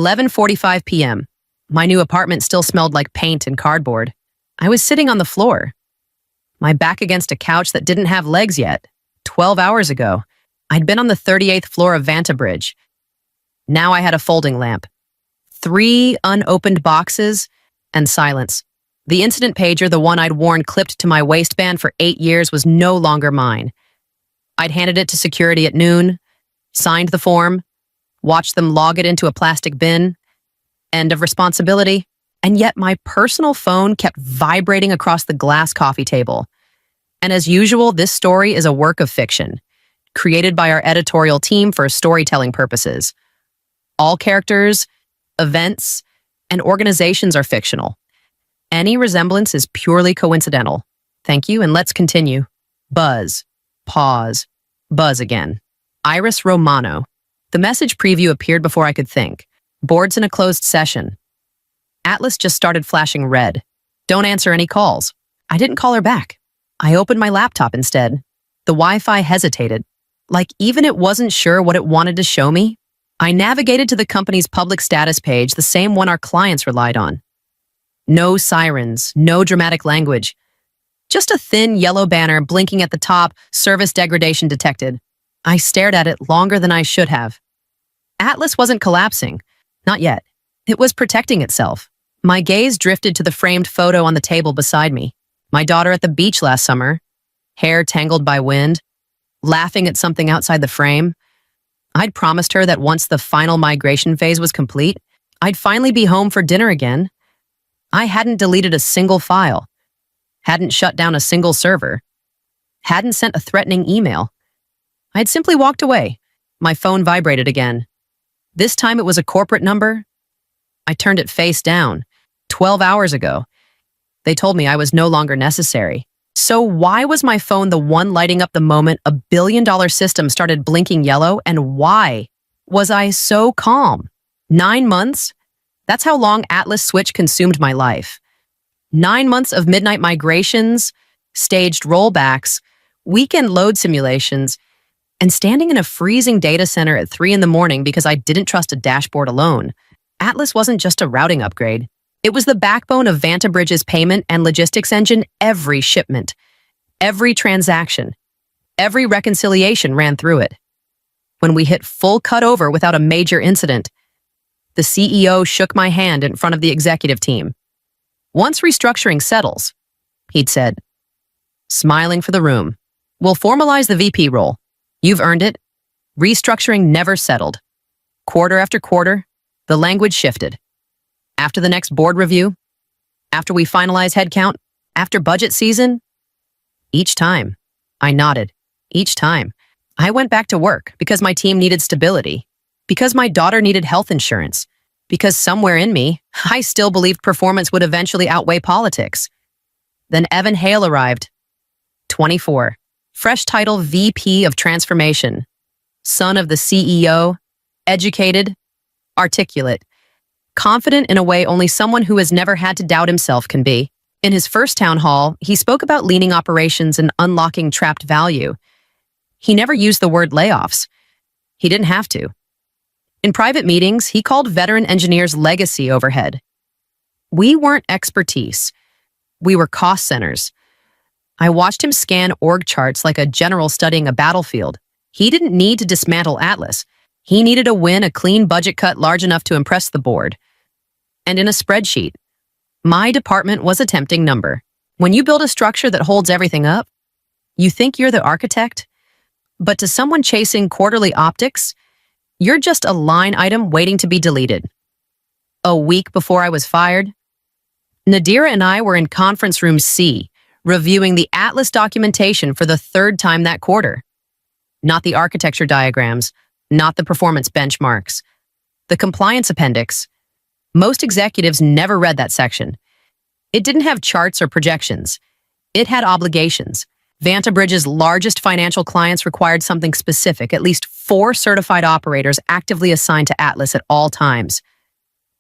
11:45 p.m. My new apartment still smelled like paint and cardboard. I was sitting on the floor, my back against a couch that didn't have legs yet. 12 hours ago, I'd been on the 38th floor of Vanta Bridge. Now I had a folding lamp, 3 unopened boxes, and silence. The incident pager, the one I'd worn clipped to my waistband for 8 years, was no longer mine. I'd handed it to security at noon, signed the form, watched them log it into a plastic bin. End of responsibility. And yet my personal phone kept vibrating across the glass coffee table. And as usual, this story is a work of fiction, created by our editorial team for storytelling purposes. All characters, events, and organizations are fictional. Any resemblance is purely coincidental. Thank you, and let's continue. Buzz. Pause. Buzz again. Iris Romano. The message preview appeared before I could think. Boards in a closed session. Atlas just started flashing red. Don't answer any calls. I didn't call her back. I opened my laptop instead. The Wi-Fi hesitated. Like even it wasn't sure what it wanted to show me. I navigated to the company's public status page, the same one our clients relied on. No sirens, no dramatic language. Just a thin yellow banner blinking at the top, service degradation detected. I stared at it longer than I should have. Atlas wasn't collapsing. Not yet. It was protecting itself. My gaze drifted to the framed photo on the table beside me. My daughter at the beach last summer, hair tangled by wind, laughing at something outside the frame. I'd promised her that once the final migration phase was complete, I'd finally be home for dinner again. I hadn't deleted a single file, hadn't shut down a single server, hadn't sent a threatening email. I'd simply walked away. My phone vibrated again. This time it was a corporate number. I turned it face down. 12 hours ago. They told me I was no longer necessary. So why was my phone the one lighting up the moment a billion-dollar system started blinking yellow, and why was I so calm? 9 months? That's how long Atlas Switch consumed my life. 9 months of midnight migrations, staged rollbacks, weekend load simulations, and standing in a freezing data center at 3 a.m. because I didn't trust a dashboard alone. Atlas wasn't just a routing upgrade. It was the backbone of Vanta Bridge's payment and logistics engine. Every shipment, every transaction, every reconciliation ran through it. When we hit full cutover without a major incident, the CEO shook my hand in front of the executive team. Once restructuring settles, he'd said, smiling for the room, we'll formalize the VP role. You've earned it. Restructuring never settled. Quarter after quarter, the language shifted. After the next board review, after we finalize headcount, after budget season, each time, I nodded. Each time, I went back to work because my team needed stability, because my daughter needed health insurance, because somewhere in me, I still believed performance would eventually outweigh politics. Then Evan Hale arrived, 24, fresh title VP of Transformation, son of the CEO, educated, articulate, confident in a way only someone who has never had to doubt himself can be. In his first town hall, he spoke about leaning operations and unlocking trapped value. He never used the word layoffs. He didn't have to. In private meetings, he called veteran engineers legacy overhead. We weren't expertise. We were cost centers. I watched him scan org charts like a general studying a battlefield. He didn't need to dismantle Atlas. He needed to win a clean budget cut large enough to impress the board. And in a spreadsheet, my department was a tempting number. When you build a structure that holds everything up, you think you're the architect, but to someone chasing quarterly optics, you're just a line item waiting to be deleted. A week before I was fired, Nadira and I were in conference room C, reviewing the Atlas documentation for the 3rd time that quarter. Not the architecture diagrams, not the performance benchmarks. The compliance appendix. Most executives never read that section. It didn't have charts or projections. It had obligations. Vanta Bridge's largest financial clients required something specific, at least 4 certified operators actively assigned to Atlas at all times.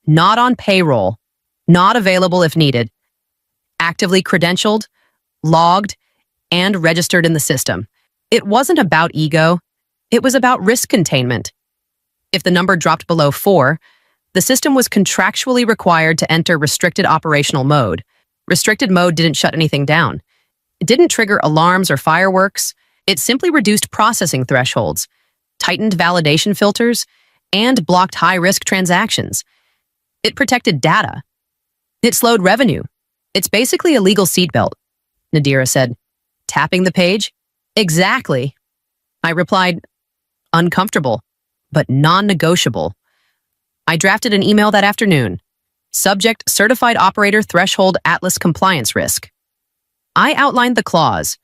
Not on payroll, not available if needed. Actively credentialed, logged, and registered in the system. It wasn't about ego. It was about risk containment. If the number dropped below 4, The system was contractually required to enter restricted operational mode. Restricted mode didn't shut anything down. It didn't trigger alarms or fireworks. It simply reduced processing thresholds, tightened validation filters, and blocked high-risk transactions. It protected data. It slowed revenue. It's basically a legal seatbelt, Nadira said, tapping the page. Exactly. I replied, uncomfortable, but non-negotiable. I drafted an email that afternoon. Subject, certified operator threshold Atlas compliance risk. I outlined the clause.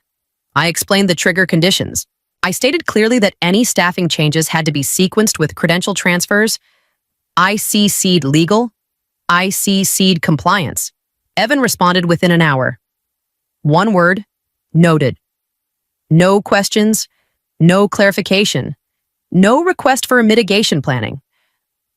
I explained the trigger conditions. I stated clearly that any staffing changes had to be sequenced with credential transfers. I CC'd legal. I CC'd compliance. Evan responded within an hour. One word, noted. No questions, no clarification, no request for a mitigation planning.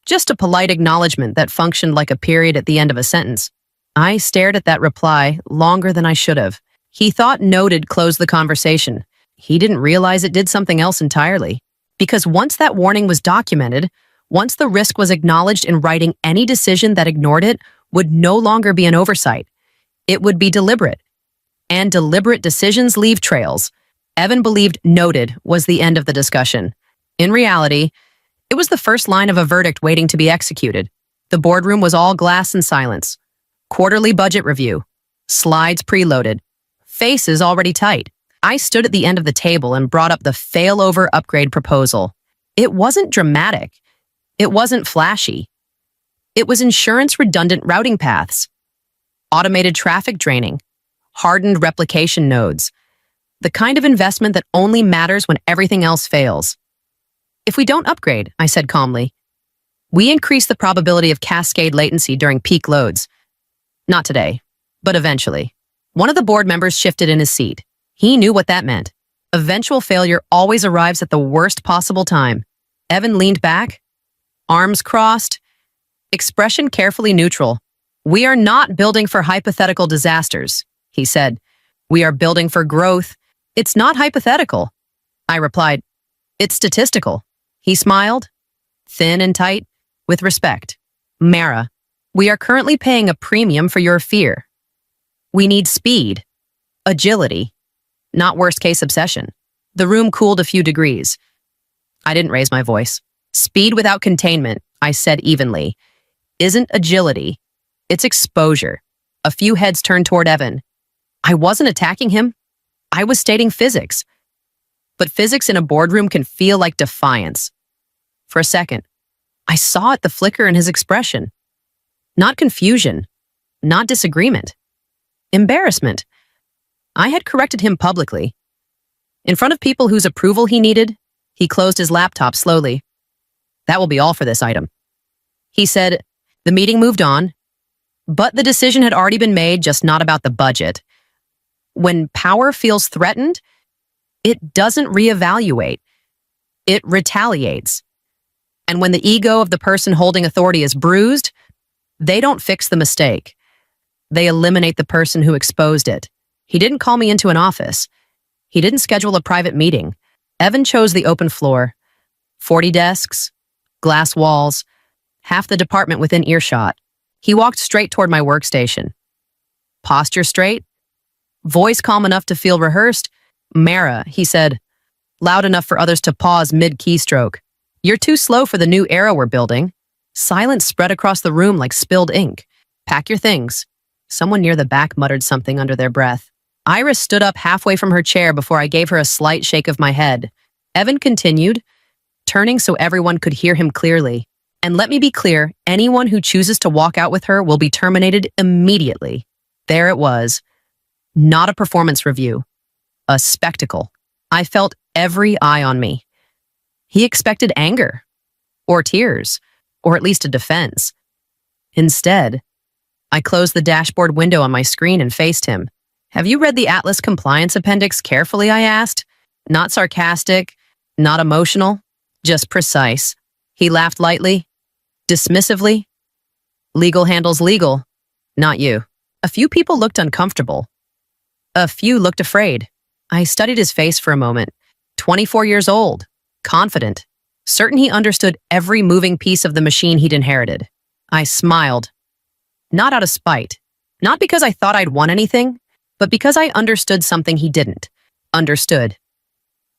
Just a polite acknowledgement that functioned like a period at the end of a sentence. I stared at that reply longer than I should have. He thought noted closed the conversation. He didn't realize it did something else entirely. Because once that warning was documented, once the risk was acknowledged in writing, any decision that ignored it would no longer be an oversight. It would be deliberate. And deliberate decisions leave trails. Evan believed noted was the end of the discussion. In reality, it was the first line of a verdict waiting to be executed. The boardroom was all glass and silence. Quarterly budget review. Slides preloaded. Faces already tight. I stood at the end of the table and brought up the failover upgrade proposal. It wasn't dramatic. It wasn't flashy. It was insurance-redundant routing paths, automated traffic draining, hardened replication nodes, the kind of investment that only matters when everything else fails. If we don't upgrade, I said calmly, we increase the probability of cascade latency during peak loads. Not today, but eventually. One of the board members shifted in his seat. He knew what that meant. Eventual failure always arrives at the worst possible time. Evan leaned back, arms crossed, expression carefully neutral. We are not building for hypothetical disasters, he said. We are building for growth. It's not hypothetical. I replied, it's statistical. He smiled, thin and tight, with respect. Mara, we are currently paying a premium for your fear. We need speed, agility, not worst-case obsession. The room cooled a few degrees. I didn't raise my voice. Speed without containment, I said evenly, isn't agility. It's exposure. A few heads turned toward Evan. I wasn't attacking him. I was stating physics. But physics in a boardroom can feel like defiance. For a second, I saw it, the flicker in his expression. Not confusion, not disagreement. Embarrassment. I had corrected him publicly. In front of people whose approval he needed, he closed his laptop slowly. That will be all for this item. He said, the meeting moved on, but the decision had already been made, just not about the budget. When power feels threatened, it doesn't reevaluate. It retaliates. And when the ego of the person holding authority is bruised, they don't fix the mistake. They eliminate the person who exposed it. He didn't call me into an office. He didn't schedule a private meeting. Evan chose the open floor. 40 desks, glass walls, half the department within earshot. He walked straight toward my workstation. Posture straight, voice calm enough to feel rehearsed. Mara, he said, loud enough for others to pause mid-keystroke. You're too slow for the new era we're building. Silence spread across the room like spilled ink. Pack your things. Someone near the back muttered something under their breath. Iris stood up halfway from her chair before I gave her a slight shake of my head. Evan continued, turning so everyone could hear him clearly. And let me be clear, anyone who chooses to walk out with her will be terminated immediately. There it was. Not a performance review. A spectacle. I felt every eye on me. He expected anger, or tears, or at least a defense. Instead, I closed the dashboard window on my screen and faced him. Have you read the Atlas Compliance Appendix carefully, I asked? Not sarcastic, not emotional, just precise. He laughed lightly, dismissively. Legal handles legal, not you. A few people looked uncomfortable. A few looked afraid. I studied his face for a moment. 24 years old, confident, certain he understood every moving piece of the machine he'd inherited. I smiled, not out of spite, not because I thought I'd won anything, but because I understood something he didn't. Understood.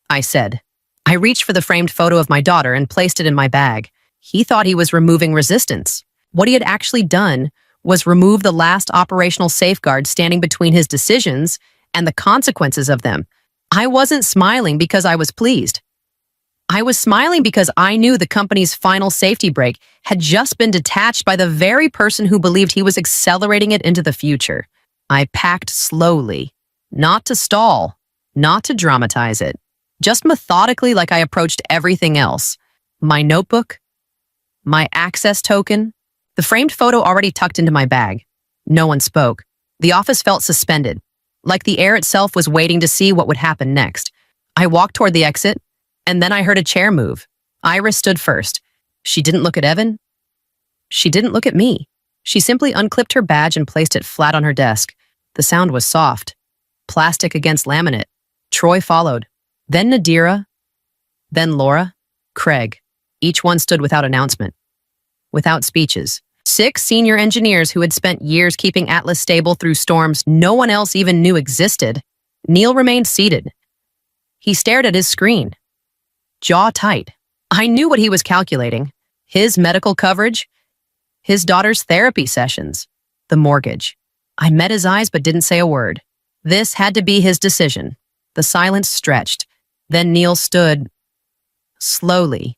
I said. I reached for the framed photo of my daughter and placed it in my bag. He thought he was removing resistance. What he had actually done was remove the last operational safeguard standing between his decisions and the consequences of them. I wasn't smiling because I was pleased. I was smiling because I knew the company's final safety brake had just been detached by the very person who believed he was accelerating it into the future. I packed slowly, not to stall, not to dramatize it, just methodically like I approached everything else. My notebook, my access token, the framed photo already tucked into my bag. No one spoke. The office felt suspended, like the air itself was waiting to see what would happen next. I walked toward the exit, and then I heard a chair move. Iris stood first. She didn't look at Evan. She didn't look at me. She simply unclipped her badge and placed it flat on her desk. The sound was soft. Plastic against laminate. Troy followed. Then Nadira. Then Laura. Craig. Each one stood without announcement. Without speeches. 6 senior engineers who had spent years keeping Atlas stable through storms no one else even knew existed. Neil remained seated. He stared at his screen. Jaw tight. I knew what he was calculating. His medical coverage. His daughter's therapy sessions. The mortgage. I met his eyes but didn't say a word. This had to be his decision. The silence stretched. Then Neil stood. Slowly.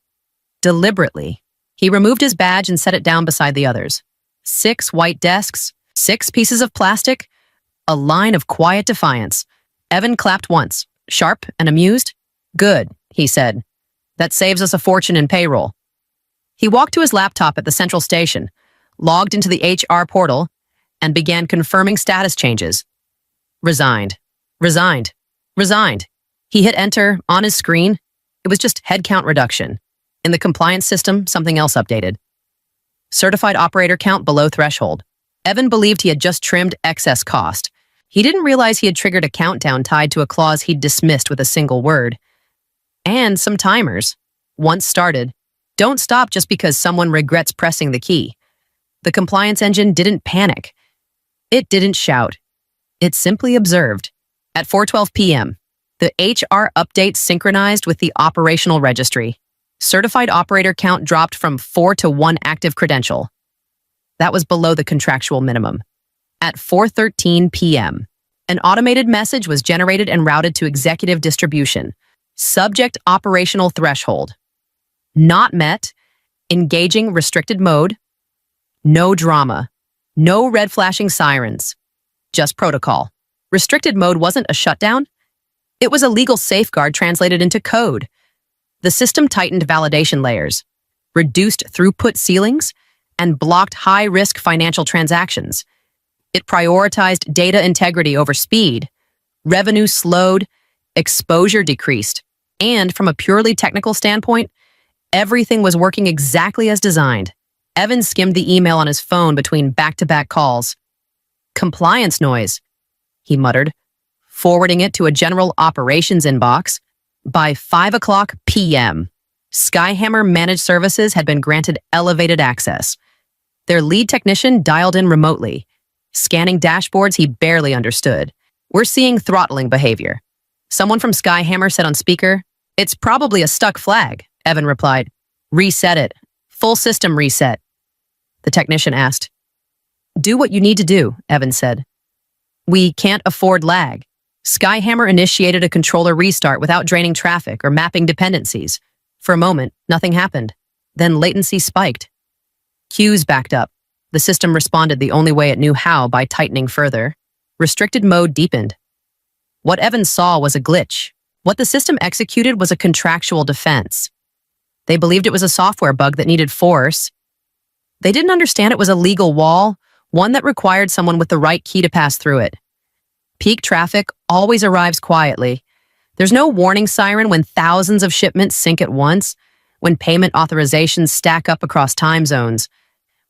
Deliberately. He removed his badge and set it down beside the others. 6 white desks, 6 pieces of plastic, a line of quiet defiance. Evan clapped once, sharp and amused. Good, he said. That saves us a fortune in payroll. He walked to his laptop at the central station, logged into the HR portal, and began confirming status changes. Resigned. Resigned. Resigned. He hit enter on his screen. It was just headcount reduction. In the compliance system, something else updated. Certified operator count below threshold. Evan believed he had just trimmed excess cost. He didn't realize he had triggered a countdown tied to a clause he'd dismissed with a single word. And some timers. Once started, don't stop just because someone regrets pressing the key. The compliance engine didn't panic. It didn't shout. It simply observed. At 4:12 p.m., the HR update synchronized with the operational registry. Certified operator count dropped from 4 to 1 active credential. That was below the contractual minimum. At 4:13 p.m., an automated message was generated and routed to executive distribution. Subject operational threshold. Not met. Engaging restricted mode. No drama. No red flashing sirens. Just protocol. Restricted mode wasn't a shutdown. It was a legal safeguard translated into code. The system tightened validation layers, reduced throughput ceilings, and blocked high-risk financial transactions. It prioritized data integrity over speed. Revenue slowed, exposure decreased, and from a purely technical standpoint, everything was working exactly as designed. Evan skimmed the email on his phone between back-to-back calls. Compliance noise, he muttered, forwarding it to a general operations inbox. By 5:00 p.m., Skyhammer Managed Services had been granted elevated access. Their lead technician dialed in remotely, scanning dashboards he barely understood. We're seeing throttling behavior. Someone from Skyhammer said on speaker, "It's probably a stuck flag," Evan replied. "Reset it. Full system reset." The technician asked. "Do what you need to do," Evan said. "We can't afford lag." Skyhammer initiated a controller restart without draining traffic or mapping dependencies. For a moment, nothing happened. Then latency spiked. Queues backed up. The system responded the only way it knew how, by tightening further. Restricted mode deepened. What Evan saw was a glitch. What the system executed was a contractual defense. They believed it was a software bug that needed force. They didn't understand it was a legal wall, one that required someone with the right key to pass through it. Peak traffic always arrives quietly. There's no warning siren when thousands of shipments sync at once, when payment authorizations stack up across time zones,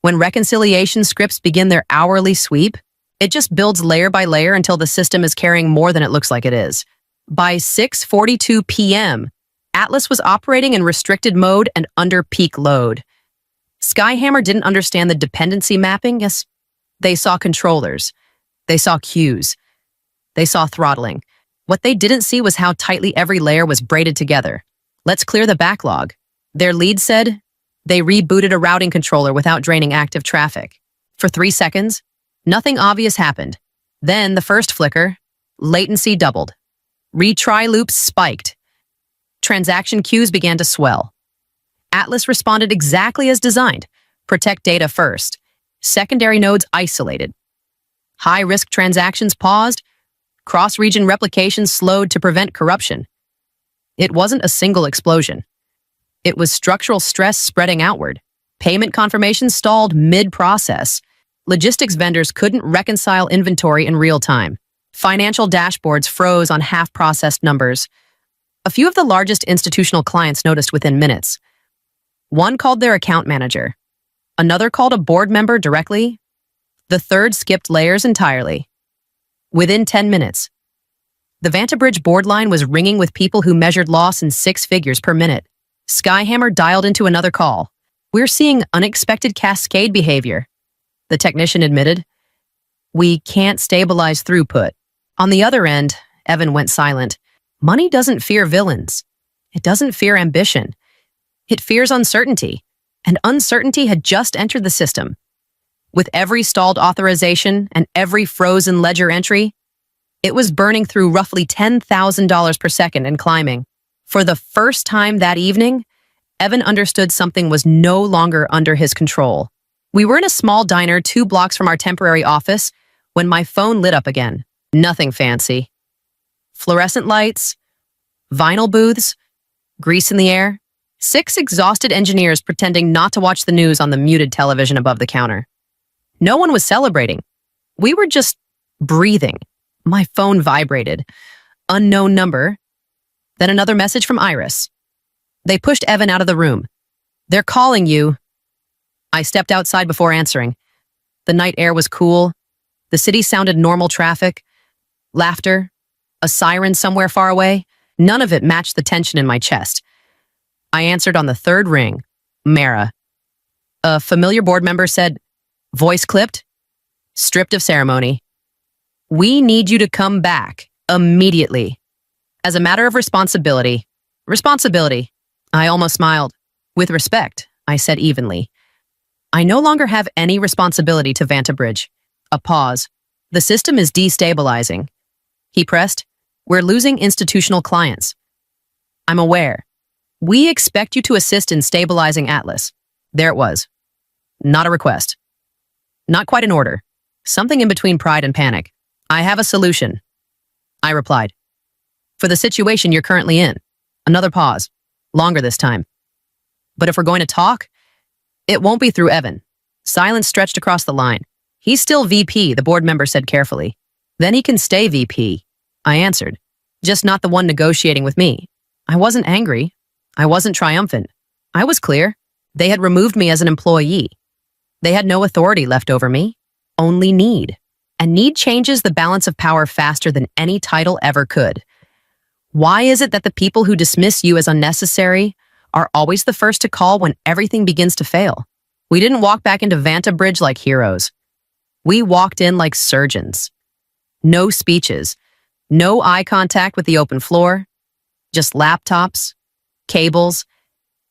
when reconciliation scripts begin their hourly sweep. It just builds layer by layer until the system is carrying more than it looks like it is. By 6:42 p.m., Atlas was operating in restricted mode and under peak load. Skyhammer didn't understand the dependency mapping. Yes, they saw controllers. They saw cues. They saw throttling. What they didn't see was how tightly every layer was braided together. Let's clear the backlog. Their lead said they rebooted a routing controller without draining active traffic. For 3 seconds, nothing obvious happened. Then the first flicker, latency doubled. Retry loops spiked. Transaction queues began to swell. Atlas responded exactly as designed. Protect data first. Secondary nodes isolated. High-risk transactions paused. Cross-region replication slowed to prevent corruption. It wasn't a single explosion. It was structural stress spreading outward. Payment confirmations stalled mid-process. Logistics vendors couldn't reconcile inventory in real time. Financial dashboards froze on half-processed numbers. A few of the largest institutional clients noticed within minutes. One called their account manager. Another called a board member directly. The third skipped layers entirely. Within 10 minutes, the Vantabridge board line was ringing with people who measured loss in 6 figures per minute. Skyhammer dialed into another call. We're seeing unexpected cascade behavior, the technician admitted. We can't stabilize throughput. On the other end, Evan went silent. Money doesn't fear villains. It doesn't fear ambition. It fears uncertainty. And uncertainty had just entered the system. With every stalled authorization and every frozen ledger entry, it was burning through roughly $10,000 per second and climbing. For the first time that evening, Evan understood something was no longer under his control. We were in a small diner 2 blocks from our temporary office when my phone lit up again. Nothing fancy. Fluorescent lights, vinyl booths, grease in the air, 6 exhausted engineers pretending not to watch the news on the muted television above the counter. No one was celebrating. We were just breathing. My phone vibrated. Unknown number. Then another message from Iris. They pushed Evan out of the room. They're calling you. I stepped outside before answering. The night air was cool. The city sounded normal traffic. Laughter. A siren somewhere far away. None of it matched the tension in my chest. I answered on the 3rd ring. Mara. A familiar board member said, voice clipped, stripped of ceremony. We need you to come back immediately. As a matter of responsibility. Responsibility. I almost smiled. With respect, I said evenly. I no longer have any responsibility to Vantabridge. A pause. The system is destabilizing. He pressed. We're losing institutional clients. I'm aware. We expect you to assist in stabilizing Atlas. There it was. Not a request. Not quite an order. Something in between pride and panic. I have a solution. I replied. For the situation you're currently in. Another pause. Longer this time. But if we're going to talk, it won't be through Evan. Silence stretched across the line. He's still VP, the board member said carefully. Then he can stay VP. I answered. Just not the one negotiating with me. I wasn't angry. I wasn't triumphant. I was clear. They had removed me as an employee. They had no authority left over me. Only need. And need changes the balance of power faster than any title ever could. Why is it that the people who dismiss you as unnecessary are always the first to call when everything begins to fail? We didn't walk back into Vantabridge like heroes. We walked in like surgeons. No speeches. No eye contact with the open floor. Just laptops, cables,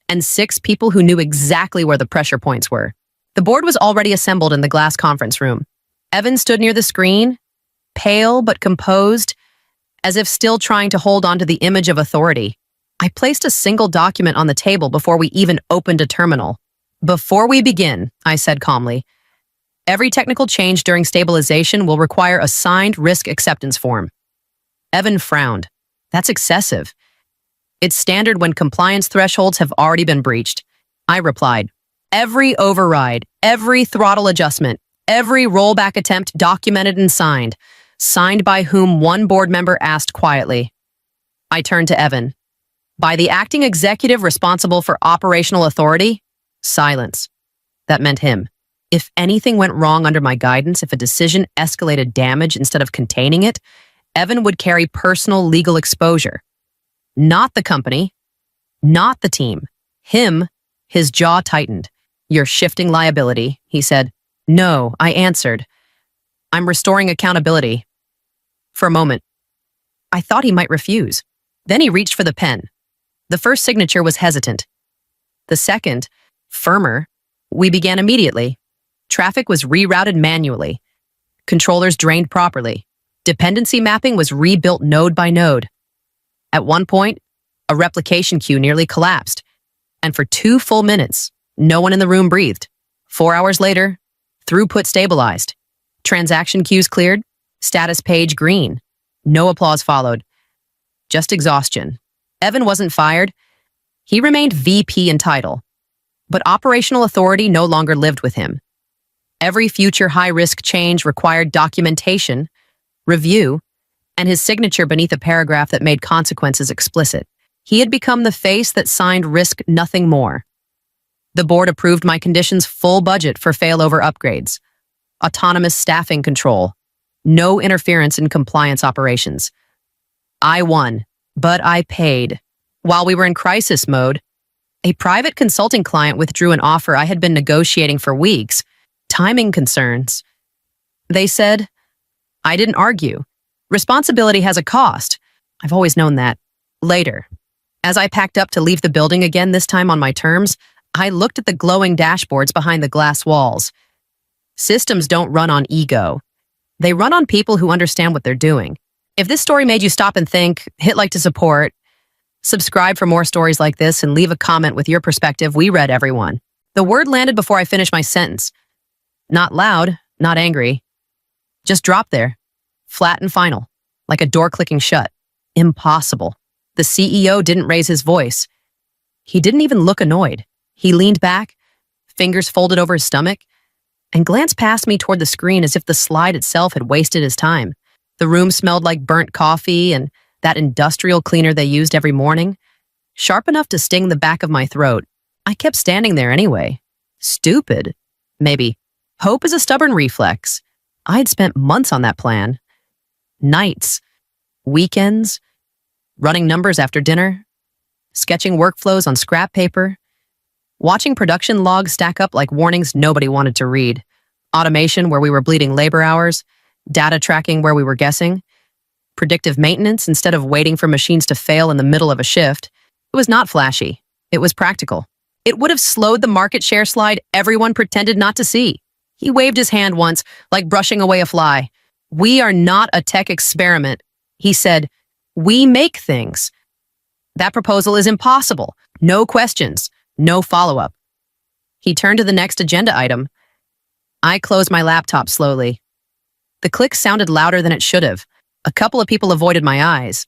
and 6 people who knew exactly where the pressure points were. The board was already assembled in the glass conference room. Evan stood near the screen, pale but composed, as if still trying to hold on to the image of authority. I placed a single document on the table before we even opened a terminal. Before we begin, I said calmly, every technical change during stabilization will require a signed risk acceptance form. Evan frowned. That's excessive. It's standard when compliance thresholds have already been breached. I replied, every override, every throttle adjustment, every rollback attempt documented and signed. Signed by whom one board member asked quietly. I turned to Evan. By the acting executive responsible for operational authority? Silence. That meant him. If anything went wrong under my guidance, if a decision escalated damage instead of containing it, Evan would carry personal legal exposure. Not the company. Not the team. Him. His jaw tightened. "You're shifting liability," he said. "No," I answered. "I'm restoring accountability." For a moment, I thought he might refuse. Then he reached for the pen. The first signature was hesitant. The second, firmer. We began immediately. Traffic was rerouted manually. Controllers drained properly. Dependency mapping was rebuilt node by node. At one point, a replication queue nearly collapsed, and for 2 full minutes, no one in the room breathed. 4 hours later, throughput stabilized. Transaction queues cleared, status page green. No applause followed. Just exhaustion. Evan wasn't fired. He remained VP in title, but operational authority no longer lived with him. Every future high-risk change required documentation, review, and his signature beneath a paragraph that made consequences explicit. He had become the face that signed risk nothing more. The board approved my conditions' full budget for failover upgrades, autonomous staffing control, no interference in compliance operations. I won, but I paid. While we were in crisis mode, a private consulting client withdrew an offer I had been negotiating for weeks. Timing concerns. They said, I didn't argue. Responsibility has a cost. I've always known that. Later, as I packed up to leave the building again, this time on my terms, I looked at the glowing dashboards behind the glass walls. Systems don't run on ego. They run on people who understand what they're doing. If this story made you stop and think, hit like to support, subscribe for more stories like this, and leave a comment with your perspective. We read everyone. The word landed before I finished my sentence. Not loud, not angry. Just dropped there. Flat and final, like a door clicking shut. Impossible. The CEO didn't raise his voice. He didn't even look annoyed. He leaned back, fingers folded over his stomach, and glanced past me toward the screen as if the slide itself had wasted his time. The room smelled like burnt coffee and that industrial cleaner they used every morning, sharp enough to sting the back of my throat. I kept standing there anyway. Stupid. Maybe. Hope is a stubborn reflex. I had spent months on that plan. Nights, weekends, running numbers after dinner, sketching workflows on scrap paper, watching production logs stack up like warnings nobody wanted to read, automation where we were bleeding labor hours, data tracking where we were guessing, predictive maintenance instead of waiting for machines to fail in the middle of a shift. It was not flashy. It was practical. It would have slowed the market share slide everyone pretended not to see. He waved his hand once, like brushing away a fly. We are not a tech experiment. He said, we make things. That proposal is impossible. No questions. No follow-up. He turned to the next agenda item. I closed my laptop slowly. The click sounded louder than it should have. A couple of people avoided my eyes.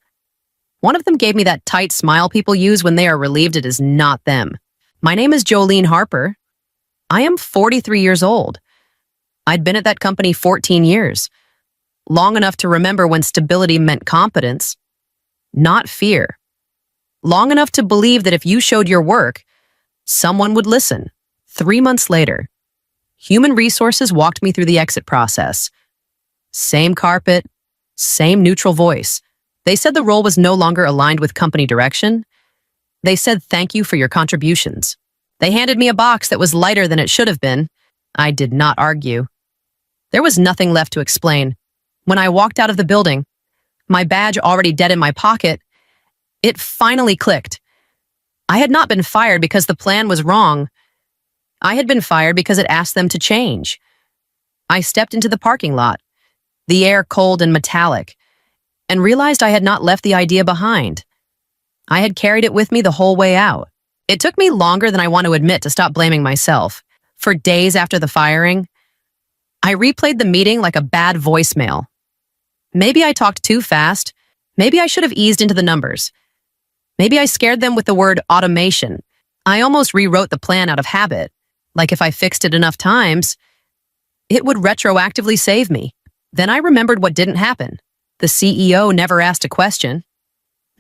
One of them gave me that tight smile people use when they are relieved it is not them. My name is Jolene Harper. I am 43 years old. I'd been at that company 14 years. Long enough to remember when stability meant competence, not fear. Long enough to believe that if you showed your work, someone would listen. 3 months later, human resources walked me through the exit process. Same carpet, same neutral voice. They said the role was no longer aligned with company direction. They said thank you for your contributions. They handed me a box that was lighter than it should have been. I did not argue. There was nothing left to explain. When I walked out of the building, my badge already dead in my pocket, it finally clicked. I had not been fired because the plan was wrong. I had been fired because it asked them to change. I stepped into the parking lot, the air cold and metallic, and realized I had not left the idea behind. I had carried it with me the whole way out. It took me longer than I want to admit to stop blaming myself. For days after the firing, I replayed the meeting like a bad voicemail. Maybe I talked too fast. Maybe I should have eased into the numbers. Maybe I scared them with the word automation. I almost rewrote the plan out of habit. Like if I fixed it enough times, it would retroactively save me. Then I remembered what didn't happen. The CEO never asked a question.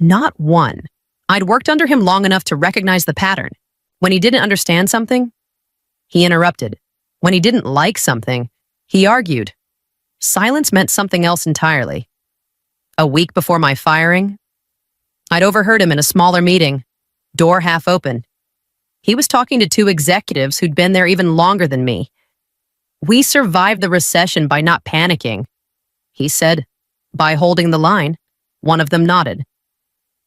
Not one. I'd worked under him long enough to recognize the pattern. When he didn't understand something, he interrupted. When he didn't like something, he argued. Silence meant something else entirely. A week before my firing, I'd overheard him in a smaller meeting, door half open. He was talking to two executives who'd been there even longer than me. "We survived the recession by not panicking," he said. "By holding the line." One of them nodded.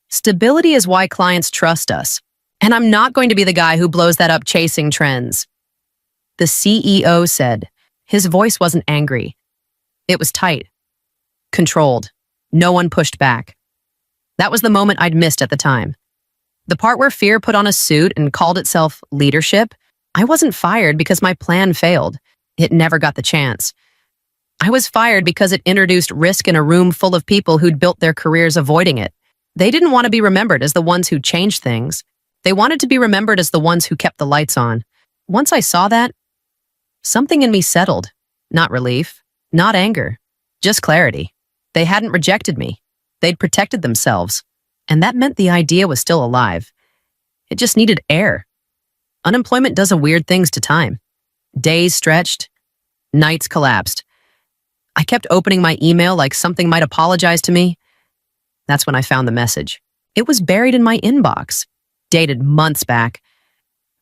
"Stability is why clients trust us. And I'm not going to be the guy who blows that up chasing trends." The CEO said. His voice wasn't angry. It was tight, controlled. No one pushed back. That was the moment I'd missed at the time. The part where fear put on a suit and called itself leadership. I wasn't fired because my plan failed. It never got the chance. I was fired because it introduced risk in a room full of people who'd built their careers avoiding it. They didn't want to be remembered as the ones who changed things. They wanted to be remembered as the ones who kept the lights on. Once I saw that, something in me settled. Not relief, not anger, just clarity. They hadn't rejected me. They'd protected themselves. And that meant the idea was still alive. It just needed air. Unemployment does a weird things to time. Days stretched, nights collapsed. I kept opening my email like something might apologize to me. That's when I found the message. It was buried in my inbox, dated months back,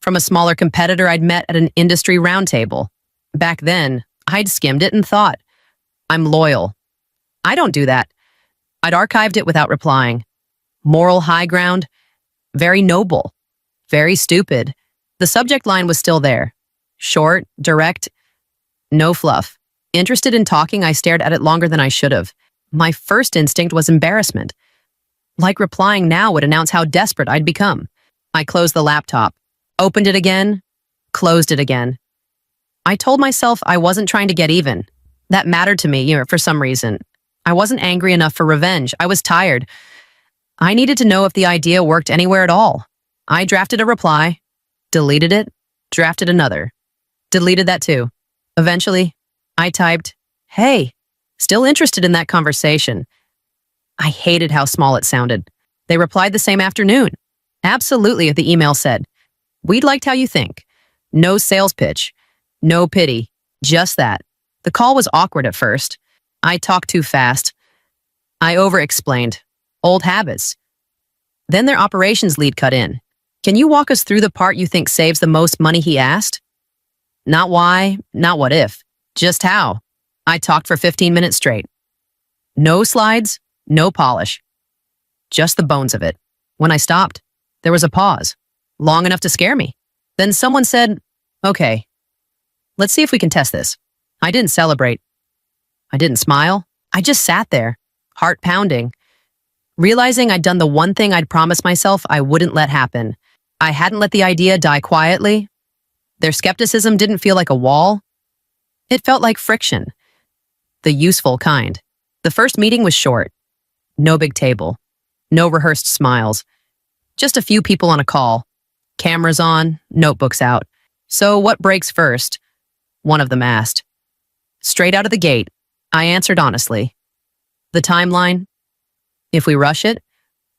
from a smaller competitor I'd met at an industry roundtable. Back then, I'd skimmed it and thought, I'm loyal. I don't do that. I'd archived it without replying. Moral high ground, very noble, very stupid. The subject line was still there. Short, direct, no fluff. Interested in talking, I stared at it longer than I should have. My first instinct was embarrassment. Like replying now would announce how desperate I'd become. I closed the laptop, opened it again, closed it again. I told myself I wasn't trying to get even. That mattered to me, for some reason. I wasn't angry enough for revenge. I was tired. I needed to know if the idea worked anywhere at all. I drafted a reply, deleted it, drafted another, deleted that too. Eventually, I typed, "Hey, still interested in that conversation." I hated how small it sounded. They replied the same afternoon. Absolutely, the email said. "We'd liked how you think. No sales pitch. No pity. Just that." The call was awkward at first. I talked too fast. I over-explained. Old habits. Then their operations lead cut in. "Can you walk us through the part you think saves the most money?" he asked. Not why, not what if. Just how. I talked for 15 minutes straight. No slides, no polish. Just the bones of it. When I stopped, there was a pause, long enough to scare me. Then someone said, "Okay, let's see if we can test this." I didn't celebrate. I didn't smile. I just sat there, heart pounding, realizing I'd done the one thing I'd promised myself I wouldn't let happen. I hadn't let the idea die quietly. Their skepticism didn't feel like a wall. It felt like friction. The useful kind. The first meeting was short. No big table. No rehearsed smiles. Just a few people on a call. Cameras on, notebooks out. "So what breaks first?" one of them asked. Straight out of the gate, I answered honestly. "The timeline. If we rush it,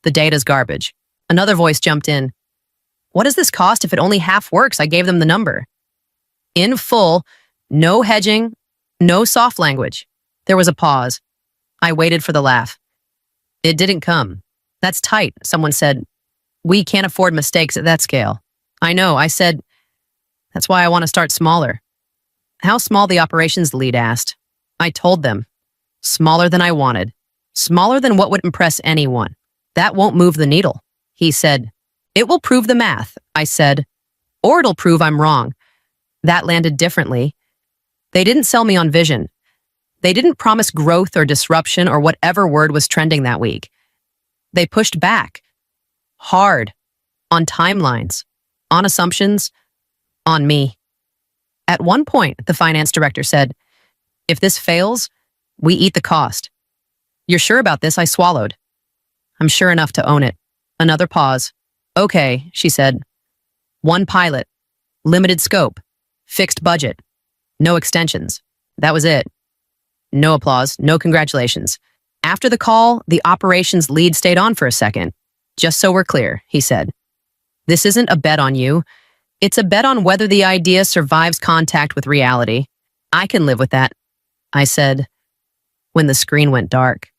the data's garbage." Another voice jumped in. "What does this cost if it only half works?" I gave them the number. In full, no hedging, no soft language. There was a pause. I waited for the laugh. It didn't come. "That's tight," someone said. "We can't afford mistakes at that scale." "I know," I said. "That's why I want to start smaller." "How small?" the operations lead asked. I told them. Smaller than I wanted. Smaller than what would impress anyone. "That won't move the needle," he said. "It will prove the math," I said. "Or it'll prove I'm wrong." That landed differently. They didn't sell me on vision. They didn't promise growth or disruption or whatever word was trending that week. They pushed back. Hard. On timelines. On assumptions. On me. At one point, the finance director said, "If this fails, we eat the cost." "You're sure about this?" I swallowed. "I'm sure enough to own it." Another pause. "Okay," she said. "One pilot. Limited scope. Fixed budget. No extensions. That was it." No applause, no congratulations. After the call, the operations lead stayed on for a second. "Just so we're clear," he said. "This isn't a bet on you. It's a bet on whether the idea survives contact with reality. I can live with that," I said, when the screen went dark.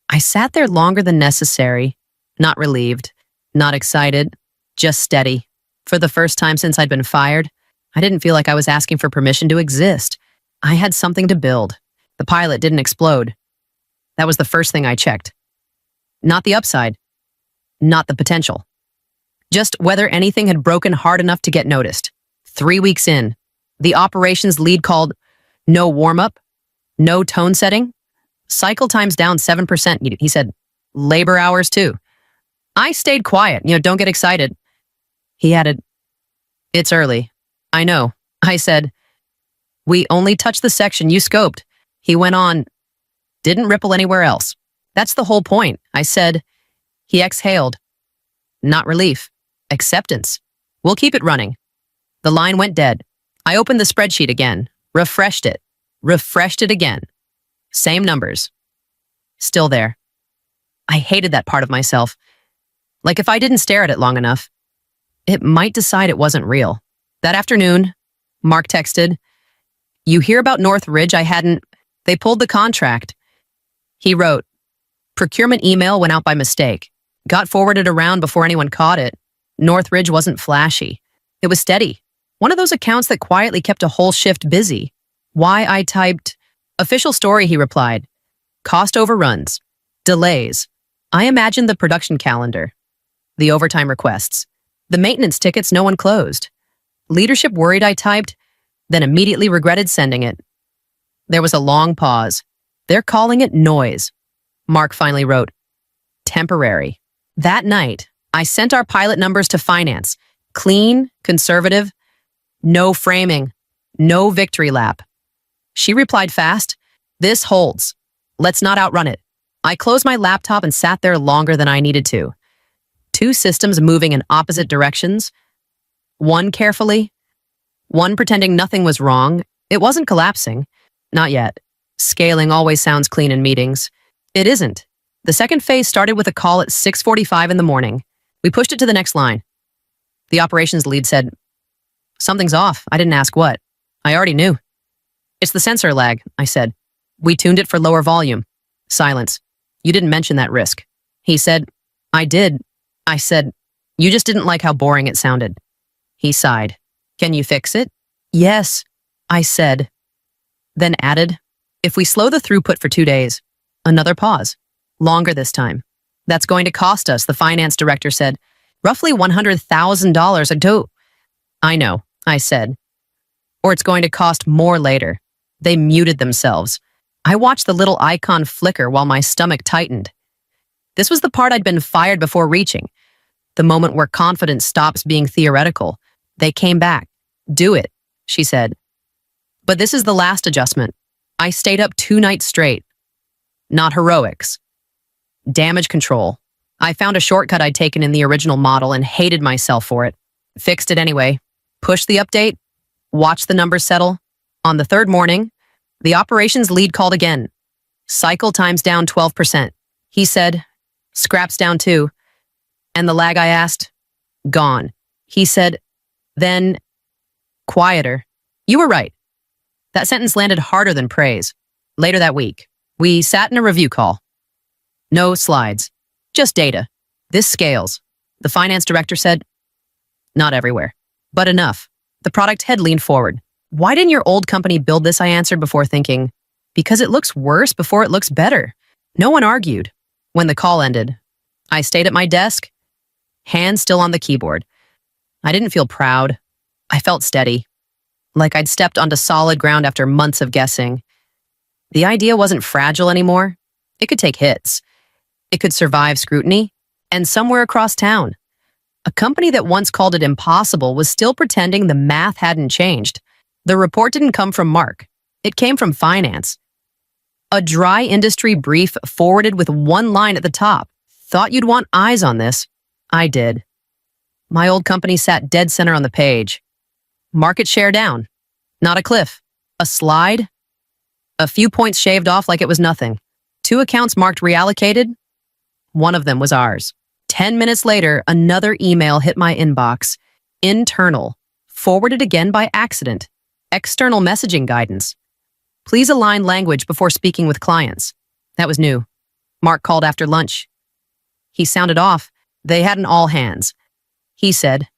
I sat there longer than necessary, not relieved, not excited, just steady. For the first time since I'd been fired, I didn't feel like I was asking for permission to exist. I had something to build. The pilot didn't explode. That was the first thing I checked. Not the upside. Not the potential. Just whether anything had broken hard enough to get noticed. 3 weeks in, the operations lead called no warm-up, no tone setting, cycle times down 7%. He said, labor hours too. I stayed quiet, don't get excited. He added, it's early. I know. I said, we only touched the section you scoped. He went on, didn't ripple anywhere else. That's the whole point. I said, he exhaled. Not relief. Acceptance. We'll keep it running. The line went dead. I opened the spreadsheet again, refreshed it again. Same numbers. Still there. I hated that part of myself. Like if I didn't stare at it long enough, it might decide it wasn't real. That afternoon, Mark texted, you hear about North Ridge? They pulled the contract. He wrote, procurement email went out by mistake. Got forwarded around before anyone caught it. North Ridge wasn't flashy. It was steady. One of those accounts that quietly kept a whole shift busy. Why I typed, official story, he replied. Cost overruns. Delays. I imagined the production calendar. The overtime requests. The maintenance tickets no one closed. Leadership worried, I typed, then immediately regretted sending it. There was a long pause. They're calling it noise. Mark finally wrote, temporary. That night, I sent our pilot numbers to finance. Clean, conservative, no framing, no victory lap. She replied fast, this holds. Let's not outrun it. I closed my laptop and sat there longer than I needed to. 2 systems moving in opposite directions. One carefully, one pretending nothing was wrong. It wasn't collapsing. Not yet. Scaling always sounds clean in meetings. It isn't. The second phase started with a call at 6:45 in the morning. We pushed it to the next line. The operations lead said, something's off. I didn't ask what. I already knew. It's the sensor lag, I said. We tuned it for lower volume. Silence. You didn't mention that risk. He said, I did. I said, you just didn't like how boring it sounded. He sighed. Can you fix it? Yes, I said. Then added, if we slow the throughput for 2 days, another pause. Longer this time. That's going to cost us, the finance director said. Roughly $100,000 a do. I know, I said. Or it's going to cost more later. They muted themselves. I watched the little icon flicker while my stomach tightened. This was the part I'd been fired before reaching. The moment where confidence stops being theoretical. They came back. Do it, she said. But this is the last adjustment. I stayed up 2 nights straight. Not heroics. Damage control. I found a shortcut I'd taken in the original model and hated myself for it. Fixed it anyway. Pushed the update. Watched the numbers settle. On the 3rd morning, the operations lead called again. Cycle times down 12%. He said, scraps down 2. And the lag I asked, gone. He said, then, quieter. You were right. That sentence landed harder than praise. Later that week, we sat in a review call. No slides, just data. This scales. The finance director said, not everywhere, but enough. The product head leaned forward. Why didn't your old company build this? I answered before thinking, because it looks worse before it looks better. No one argued. When the call ended, I stayed at my desk, hands still on the keyboard. I didn't feel proud. I felt steady, like I'd stepped onto solid ground after months of guessing. The idea wasn't fragile anymore. It could take hits. It could survive scrutiny, and somewhere across town. A company that once called it impossible was still pretending the math hadn't changed. The report didn't come from Mark. It came from finance. A dry industry brief forwarded with one line at the top. Thought you'd want eyes on this. I did. My old company sat dead center on the page. Market share down. Not a cliff. A slide. A few points shaved off like it was nothing. 2 accounts marked reallocated. One of them was ours. 10 minutes later, another email hit my inbox. Internal. Forwarded again by accident. External messaging guidance. Please align language before speaking with clients. That was new. Mark called after lunch. He sounded off. They had an all hands. He said,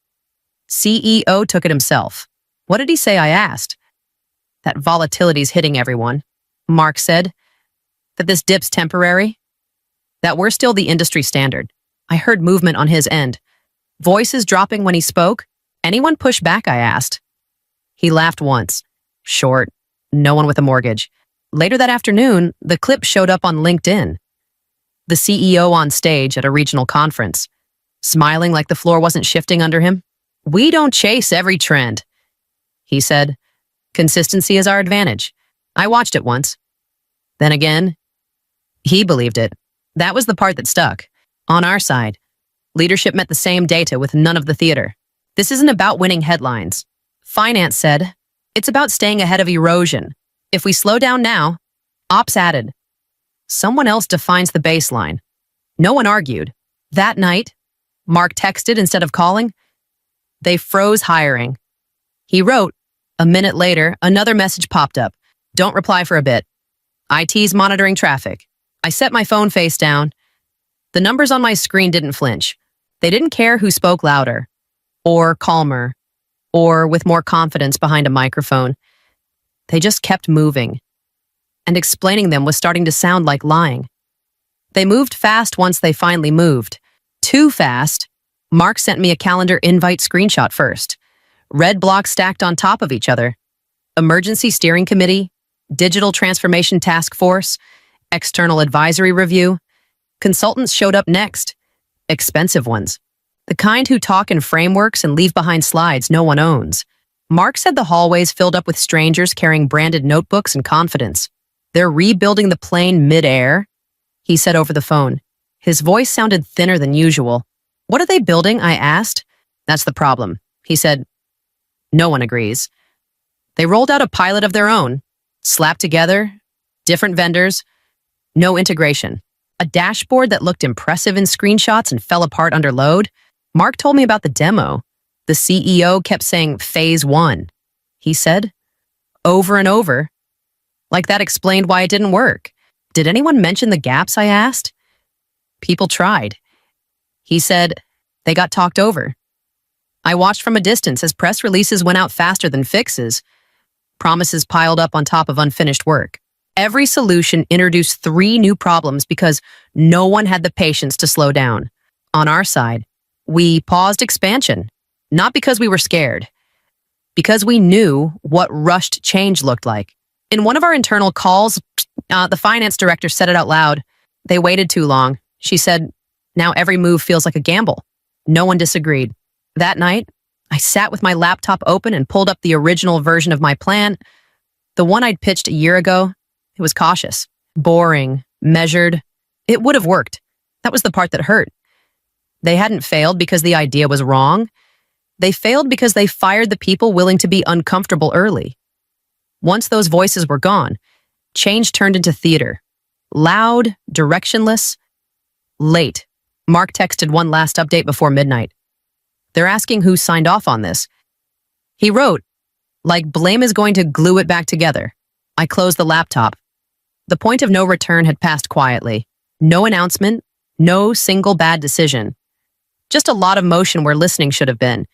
CEO took it himself. What did he say? I asked. That volatility's hitting everyone. Mark said. That this dip's temporary. That we're still the industry standard. I heard movement on his end. Voices dropping when he spoke. Anyone push back? I asked. He laughed once. Short. No one with a mortgage. Later that afternoon, the clip showed up on LinkedIn. The CEO on stage at a regional conference, smiling like the floor wasn't shifting under him. We don't chase every trend, he said. Consistency is our advantage. I watched it once. Then again, he believed it. That was the part that stuck. On our side, leadership met the same data with none of the theater. This isn't about winning headlines. Finance said, it's about staying ahead of erosion. If we slow down now, ops added. Someone else defines the baseline. No one argued. That night, Mark texted instead of calling. They froze hiring. He wrote, a minute later, another message popped up. Don't reply for a bit. IT's monitoring traffic. I set my phone face down. The numbers on my screen didn't flinch. They didn't care who spoke louder, or calmer, or with more confidence behind a microphone. They just kept moving. And explaining them was starting to sound like lying. They moved fast once they finally moved. Too fast. Mark sent me a calendar invite screenshot first. Red blocks stacked on top of each other. Emergency Steering Committee, Digital Transformation Task Force, External Advisory Review. Consultants showed up next. Expensive ones. The kind who talk in frameworks and leave behind slides no one owns. Mark said the hallways filled up with strangers carrying branded notebooks and confidence. They're rebuilding the plane mid-air, he said over the phone. His voice sounded thinner than usual. What are they building? I asked. That's the problem, he said. No one agrees. They rolled out a pilot of their own, slapped together, different vendors, no integration. A dashboard that looked impressive in screenshots and fell apart under load. Mark told me about the demo. The CEO kept saying phase 1, he said, over and over. Like that explained why it didn't work. Did anyone mention the gaps? I asked. People tried. He said, they got talked over. I watched from a distance as press releases went out faster than fixes. Promises piled up on top of unfinished work. Every solution introduced 3 new problems because no one had the patience to slow down. On our side, we paused expansion, not because we were scared, because we knew what rushed change looked like. In one of our internal calls, the finance director said it out loud. They waited too long. She said, now every move feels like a gamble. No one disagreed. That night, I sat with my laptop open and pulled up the original version of my plan. The one I'd pitched a year ago. It was cautious, boring, measured. It would have worked. That was the part that hurt. They hadn't failed because the idea was wrong. They failed because they fired the people willing to be uncomfortable early. Once those voices were gone, change turned into theater. Loud, directionless, late. Mark texted one last update before midnight. They're asking who signed off on this. He wrote, like blame is going to glue it back together. I closed the laptop. The point of no return had passed quietly. No announcement, no single bad decision. Just a lot of motion where listening should have been.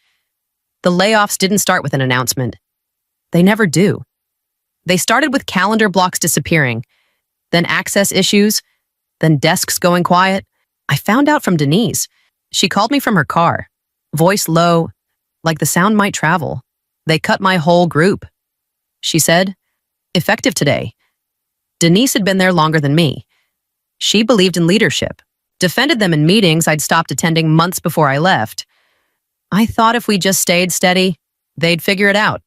The layoffs didn't start with an announcement. They never do. They started with calendar blocks disappearing, then access issues, then desks going quiet. I found out from Denise. She called me from her car, voice low, like the sound might travel. They cut my whole group. She said, effective today. Denise had been there longer than me. She believed in leadership, defended them in meetings I'd stopped attending months before I left. I thought if we just stayed steady, they'd figure it out,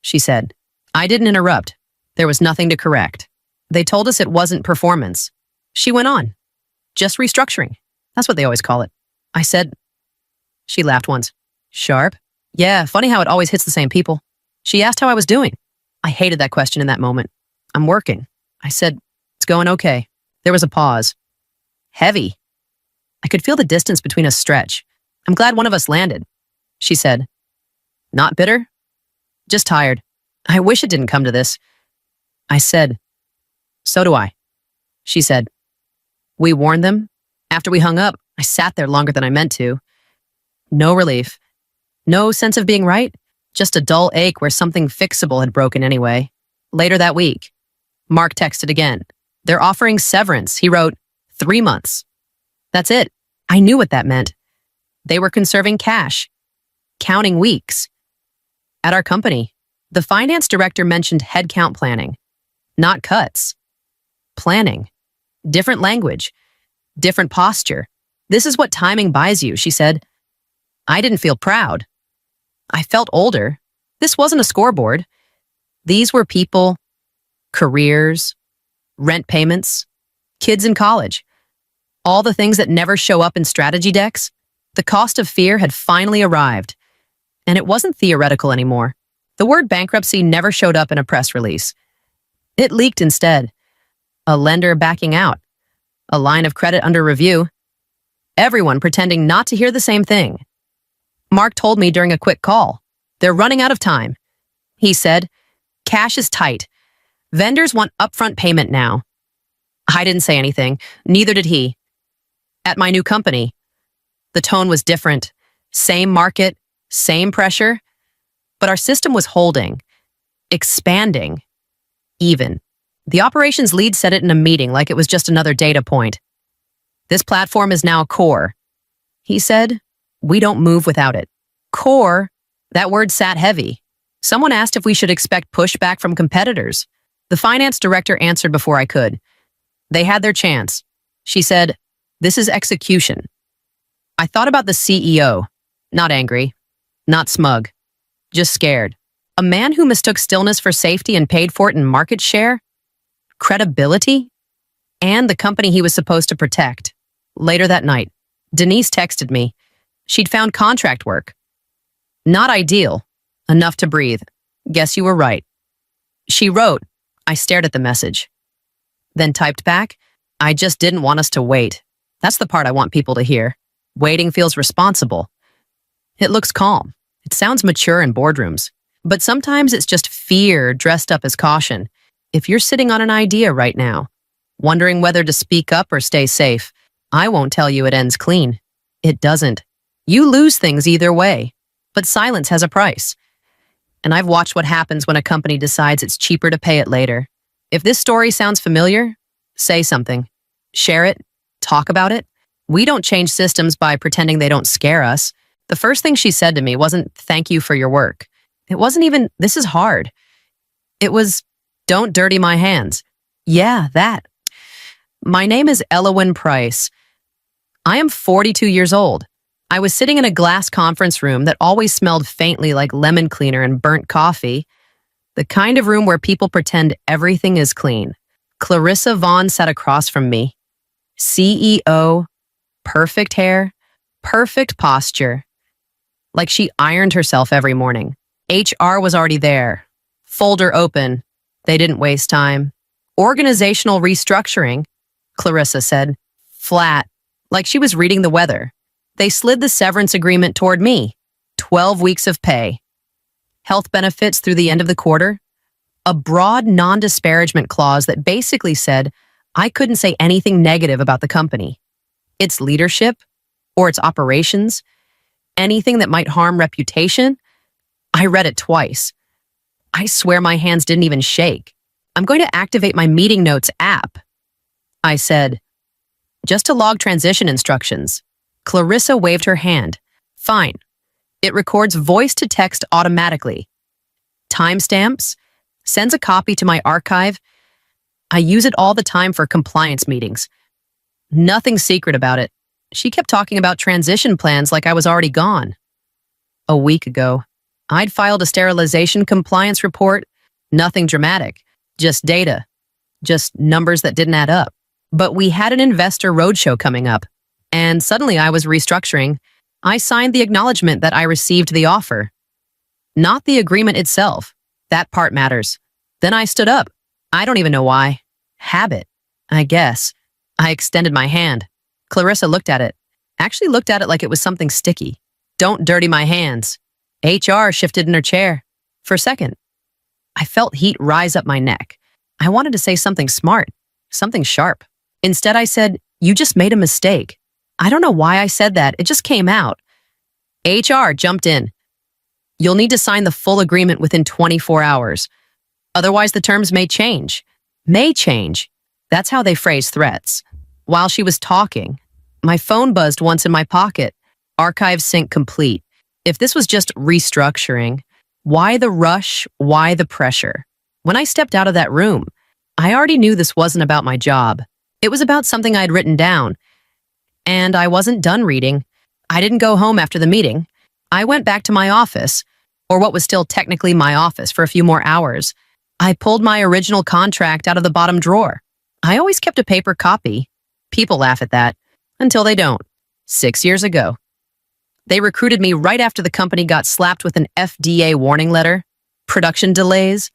she said. I didn't interrupt. There was nothing to correct. They told us it wasn't performance. She went on. Just restructuring. That's what they always call it. I said. She laughed once. Sharp? Yeah, funny how it always hits the same people. She asked how I was doing. I hated that question in that moment. I'm working. I said, it's going okay. There was a pause. Heavy. I could feel the distance between us stretch. I'm glad one of us landed. She said, not bitter? Just tired. I wish it didn't come to this. I said, so do I. She said, we warned them. After we hung up, I sat there longer than I meant to. No relief. No sense of being right, just a dull ache where something fixable had broken anyway. Later that week, Mark texted again. They're offering severance. He wrote, 3 months. That's it. I knew what that meant. They were conserving cash, counting weeks. At our company, the finance director mentioned headcount planning, not cuts. Planning. Different language, different posture. This is what timing buys you, she said. I didn't feel proud. I felt older. This wasn't a scoreboard. These were people, careers, rent payments, kids in college. All the things that never show up in strategy decks. The cost of fear had finally arrived. And it wasn't theoretical anymore. The word bankruptcy never showed up in a press release. It leaked instead. A lender backing out. A line of credit under review. Everyone pretending not to hear the same thing. Mark told me during a quick call. They're running out of time. He said, cash is tight. Vendors want upfront payment now. I didn't say anything. Neither did he. At my new company, the tone was different. Same market, same pressure. But our system was holding, expanding, even. The operations lead said it in a meeting like it was just another data point. This platform is now core. He said, we don't move without it. Core, that word sat heavy. Someone asked if we should expect pushback from competitors. The finance director answered before I could. They had their chance. She said, this is execution. I thought about the CEO. Not angry, not smug, just scared. A man who mistook stillness for safety and paid for it in market share, credibility, and the company he was supposed to protect. Later that night, Denise texted me. She'd found contract work. Not ideal, enough to breathe. Guess you were right. She wrote. I stared at the message. Then typed back, I just didn't want us to wait. That's the part I want people to hear. Waiting feels responsible. It looks calm. It sounds mature in boardrooms. But sometimes it's just fear dressed up as caution. If you're sitting on an idea right now, wondering whether to speak up or stay safe, I won't tell you it ends clean. It doesn't. You lose things either way. But silence has a price. And I've watched what happens when a company decides it's cheaper to pay it later. If this story sounds familiar, say something. Share it. Talk about it. We don't change systems by pretending they don't scare us. The first thing she said to me wasn't, thank you for your work. It wasn't even, this is hard. It was, don't dirty my hands. Yeah, that. My name is Elowyn Price. I am 42 years old. I was sitting in a glass conference room that always smelled faintly like lemon cleaner and burnt coffee. The kind of room where people pretend everything is clean. Clarissa Vaughn sat across from me. CEO, perfect hair, perfect posture. Like she ironed herself every morning. HR was already there. Folder open. They didn't waste time. Organizational restructuring, Clarissa said. Flat, like she was reading the weather. They slid the severance agreement toward me. 12 weeks of pay. Health benefits through the end of the quarter. A broad non-disparagement clause that basically said I couldn't say anything negative about the company, its leadership, or its operations, anything that might harm reputation. I read it twice. I swear my hands didn't even shake. I'm going to activate my meeting notes app. I said, just to log transition instructions. Clarissa waved her hand. Fine. It records voice to text automatically. Timestamps, sends a copy to my archive. I use it all the time for compliance meetings. Nothing secret about it. She kept talking about transition plans like I was already gone. A week ago, I'd filed a sterilization compliance report. Nothing dramatic, just data, just numbers that didn't add up. But we had an investor roadshow coming up, and suddenly I was restructuring. I signed the acknowledgement that I received the offer. Not the agreement itself. That part matters. Then I stood up. I don't even know why. Habit, I guess. I extended my hand. Clarissa looked at it. Actually looked at it like it was something sticky. Don't dirty my hands. HR shifted in her chair. For a second, I felt heat rise up my neck. I wanted to say something smart, something sharp. Instead, I said, you just made a mistake. I don't know why I said that. It just came out. HR jumped in. You'll need to sign the full agreement within 24 hours. Otherwise, the terms may change. May change. That's how they phrase threats. While she was talking, my phone buzzed once in my pocket. Archive sync complete. If this was just restructuring, why the rush? Why the pressure? When I stepped out of that room, I already knew this wasn't about my job. It was about something I'd written down. And I wasn't done reading. I didn't go home after the meeting. I went back to my office, or what was still technically my office, for a few more hours. I pulled my original contract out of the bottom drawer. I always kept a paper copy. People laugh at that, until they don't. 6 years ago. They recruited me right after the company got slapped with an FDA warning letter, production delays,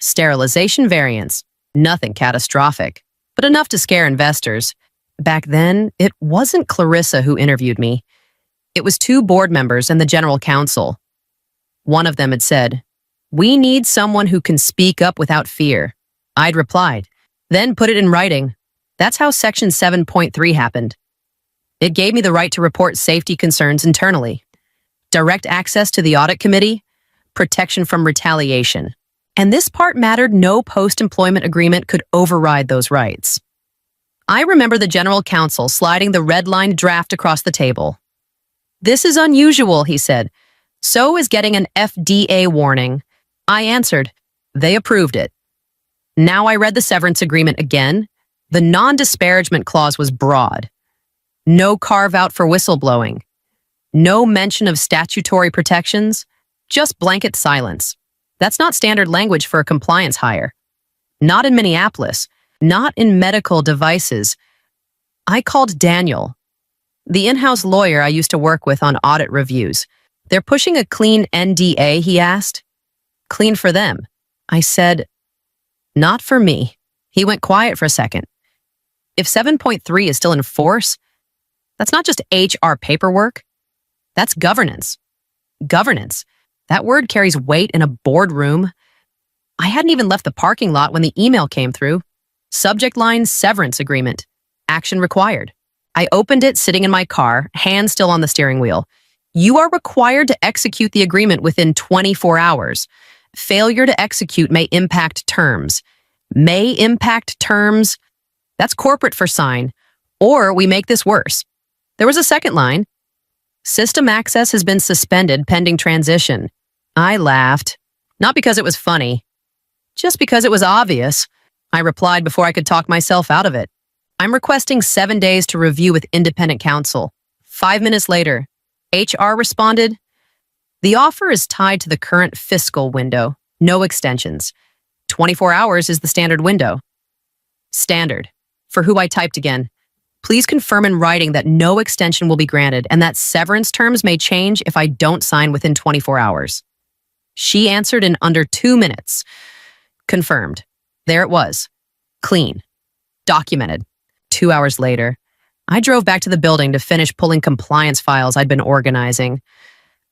sterilization variants, nothing catastrophic, but enough to scare investors. Back then, it wasn't Clarissa who interviewed me. It was 2 board members and the general counsel. One of them had said, "We need someone who can speak up without fear." I'd replied, then put it in writing. That's how Section 7.3 happened. It gave me the right to report safety concerns internally, direct access to the audit committee, protection from retaliation. And this part mattered. No post-employment agreement could override those rights. I remember the general counsel sliding the red-lined draft across the table. "This is unusual," he said. "So is getting an FDA warning." I answered, "They approved it." Now I read the severance agreement again. The non-disparagement clause was broad. No carve-out for whistleblowing. No mention of statutory protections. Just blanket silence. That's not standard language for a compliance hire. Not in Minneapolis. Not in medical devices. I called Daniel, the in-house lawyer I used to work with on audit reviews. "They're pushing a clean NDA," he asked. "Clean for them." I said, "Not for me." He went quiet for a second. If 7.3 is still in force, that's not just HR paperwork. That's governance. Governance. That word carries weight in a boardroom. I hadn't even left the parking lot when the email came through. Subject line, severance agreement. Action required. I opened it sitting in my car, hand still on the steering wheel. You are required to execute the agreement within 24 hours. Failure to execute may impact terms. May impact terms. That's corporate for sign. Or we make this worse. There was a second line. System access has been suspended pending transition. I laughed. Not because it was funny. Just because it was obvious. I replied before I could talk myself out of it. I'm requesting 7 days to review with independent counsel. 5 minutes later, HR responded, "The offer is tied to the current fiscal window. No extensions. 24 hours is the standard window." Standard. For who I typed again. "Please confirm in writing that no extension will be granted and that severance terms may change if I don't sign within 24 hours. She answered in under 2 minutes. Confirmed. There it was. Clean. Documented. 2 hours later, I drove back to the building to finish pulling compliance files I'd been organizing.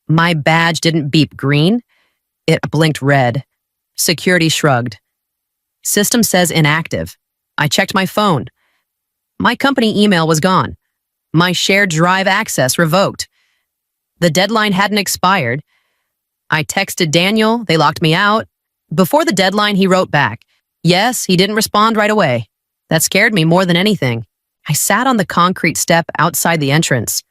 My badge didn't beep green. It blinked red. Security shrugged. System says inactive. I checked my phone. My company email was gone. My shared drive access revoked. The deadline hadn't expired. I texted Daniel. They locked me out. Before the deadline, he wrote back. Yes, he didn't respond right away. That scared me more than anything. I sat on the concrete step outside the entrance.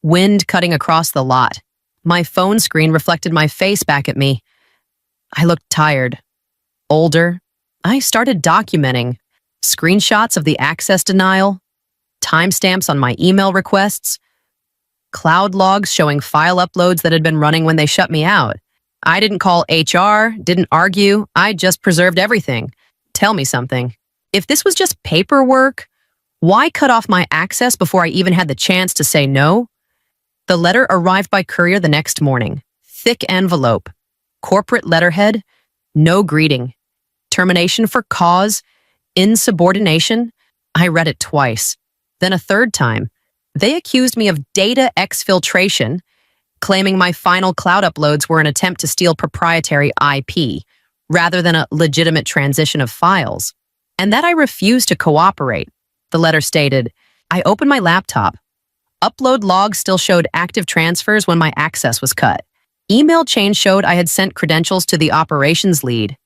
Wind cutting across the lot. My phone screen reflected my face back at me. I looked tired. Older. I started documenting. Screenshots of the access denial. Timestamps on my email requests. Cloud logs showing file uploads that had been running when they shut me out. I didn't call HR, didn't argue. I just preserved everything. Tell me something. If this was just paperwork, why cut off my access before I even had the chance to say no? The letter arrived by courier the next morning. Thick envelope. Corporate letterhead. No greeting. Termination for cause. Insubordination. I read it twice. Then a third time. They accused me of data exfiltration, claiming my final cloud uploads were an attempt to steal proprietary IP, rather than a legitimate transition of files, and that I refused to cooperate. The letter stated, I opened my laptop. Upload logs still showed active transfers when my access was cut. Email chain showed I had sent credentials to the operations lead.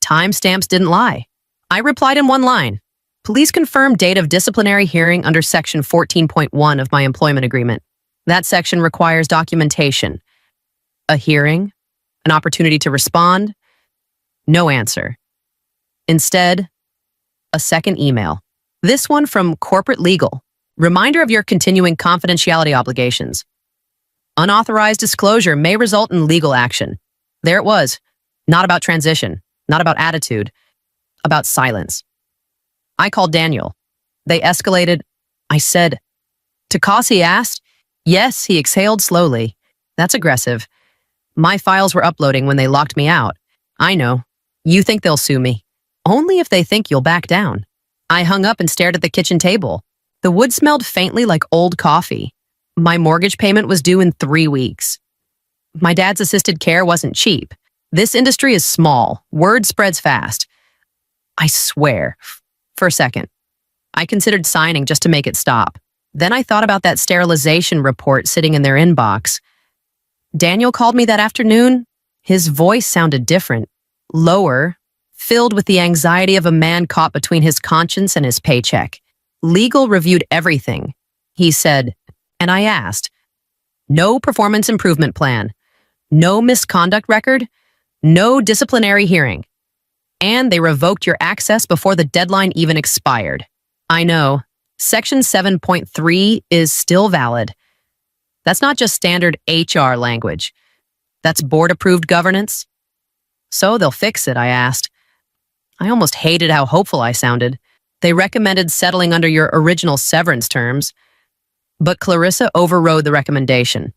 Timestamps didn't lie. I replied in one line. Please confirm date of disciplinary hearing under Section 14.1 of my employment agreement. That section requires documentation. A hearing? An opportunity to respond? No answer. Instead, a second email. This one from corporate legal. Reminder of your continuing confidentiality obligations. Unauthorized disclosure may result in legal action. There it was. Not about transition, not about attitude, about silence. I called Daniel. They escalated. I said, "Takas," he asked. "Yes," he exhaled slowly. "That's aggressive. My files were uploading when they locked me out. I know. You think they'll sue me. Only if they think you'll back down." I hung up and stared at the kitchen table. The wood smelled faintly like old coffee. My mortgage payment was due in 3 weeks. My dad's assisted care wasn't cheap. This industry is small. Word spreads fast. I swear. For a second, I considered signing just to make it stop. Then I thought about that sterilization report sitting in their inbox. Daniel called me that afternoon. His voice sounded different, lower, filled with the anxiety of a man caught between his conscience and his paycheck. Legal reviewed everything. He said, and I asked, no performance improvement plan, no misconduct record, no disciplinary hearing. And they revoked your access before the deadline even expired. I know. Section 7.3 is still valid. That's not just standard HR language. That's board-approved governance. So they'll fix it, I asked. I almost hated how hopeful I sounded. They recommended settling under your original severance terms. But Clarissa overrode the recommendation.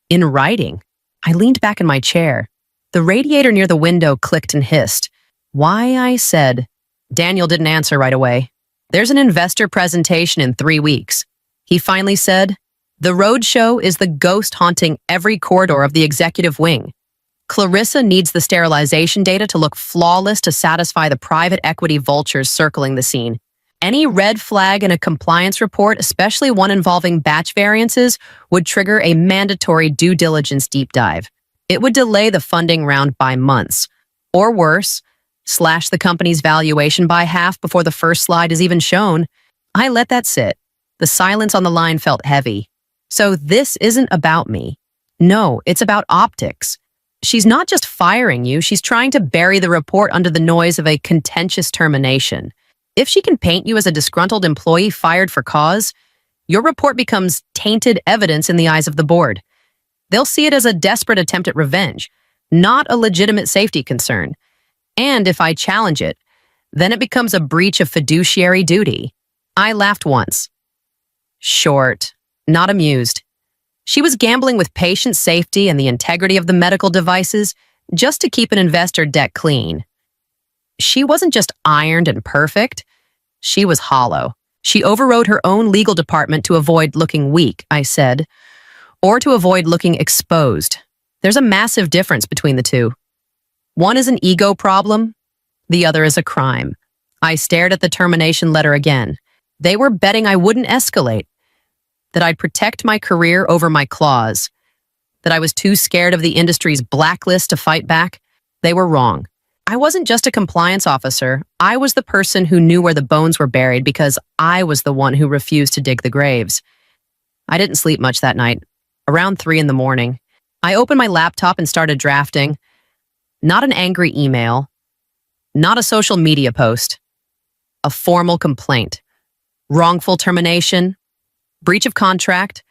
In writing, I leaned back in my chair. The radiator near the window clicked and hissed. Why, I said. Daniel didn't answer right away. There's an investor presentation in 3 weeks. He finally said, the roadshow is the ghost haunting every corridor of the executive wing. Clarissa needs the sterilization data to look flawless to satisfy the private equity vultures circling the scene. Any red flag in a compliance report, especially one involving batch variances, would trigger a mandatory due diligence deep dive. It would delay the funding round by months. Or worse, slash the company's valuation by half before the first slide is even shown. I let that sit. The silence on the line felt heavy. So this isn't about me. No, it's about optics. She's not just firing you, she's trying to bury the report under the noise of a contentious termination. If she can paint you as a disgruntled employee fired for cause, your report becomes tainted evidence in the eyes of the board. They'll see it as a desperate attempt at revenge, not a legitimate safety concern. And if I challenge it, then it becomes a breach of fiduciary duty. I laughed once. Short, not amused. She was gambling with patient safety and the integrity of the medical devices just to keep an investor deck clean. She wasn't just ironed and perfect. She was hollow. She overrode her own legal department to avoid looking weak, I said, or to avoid looking exposed. There's a massive difference between the two. One is an ego problem. The other is a crime. I stared at the termination letter again. They were betting I wouldn't escalate, that I'd protect my career over my claws, that I was too scared of the industry's blacklist to fight back. They were wrong. I wasn't just a compliance officer. I was the person who knew where the bones were buried because I was the one who refused to dig the graves. I didn't sleep much that night. Around 3 a.m, I opened my laptop and started drafting. Not an angry email, not a social media post, a formal complaint, wrongful termination, breach of contract,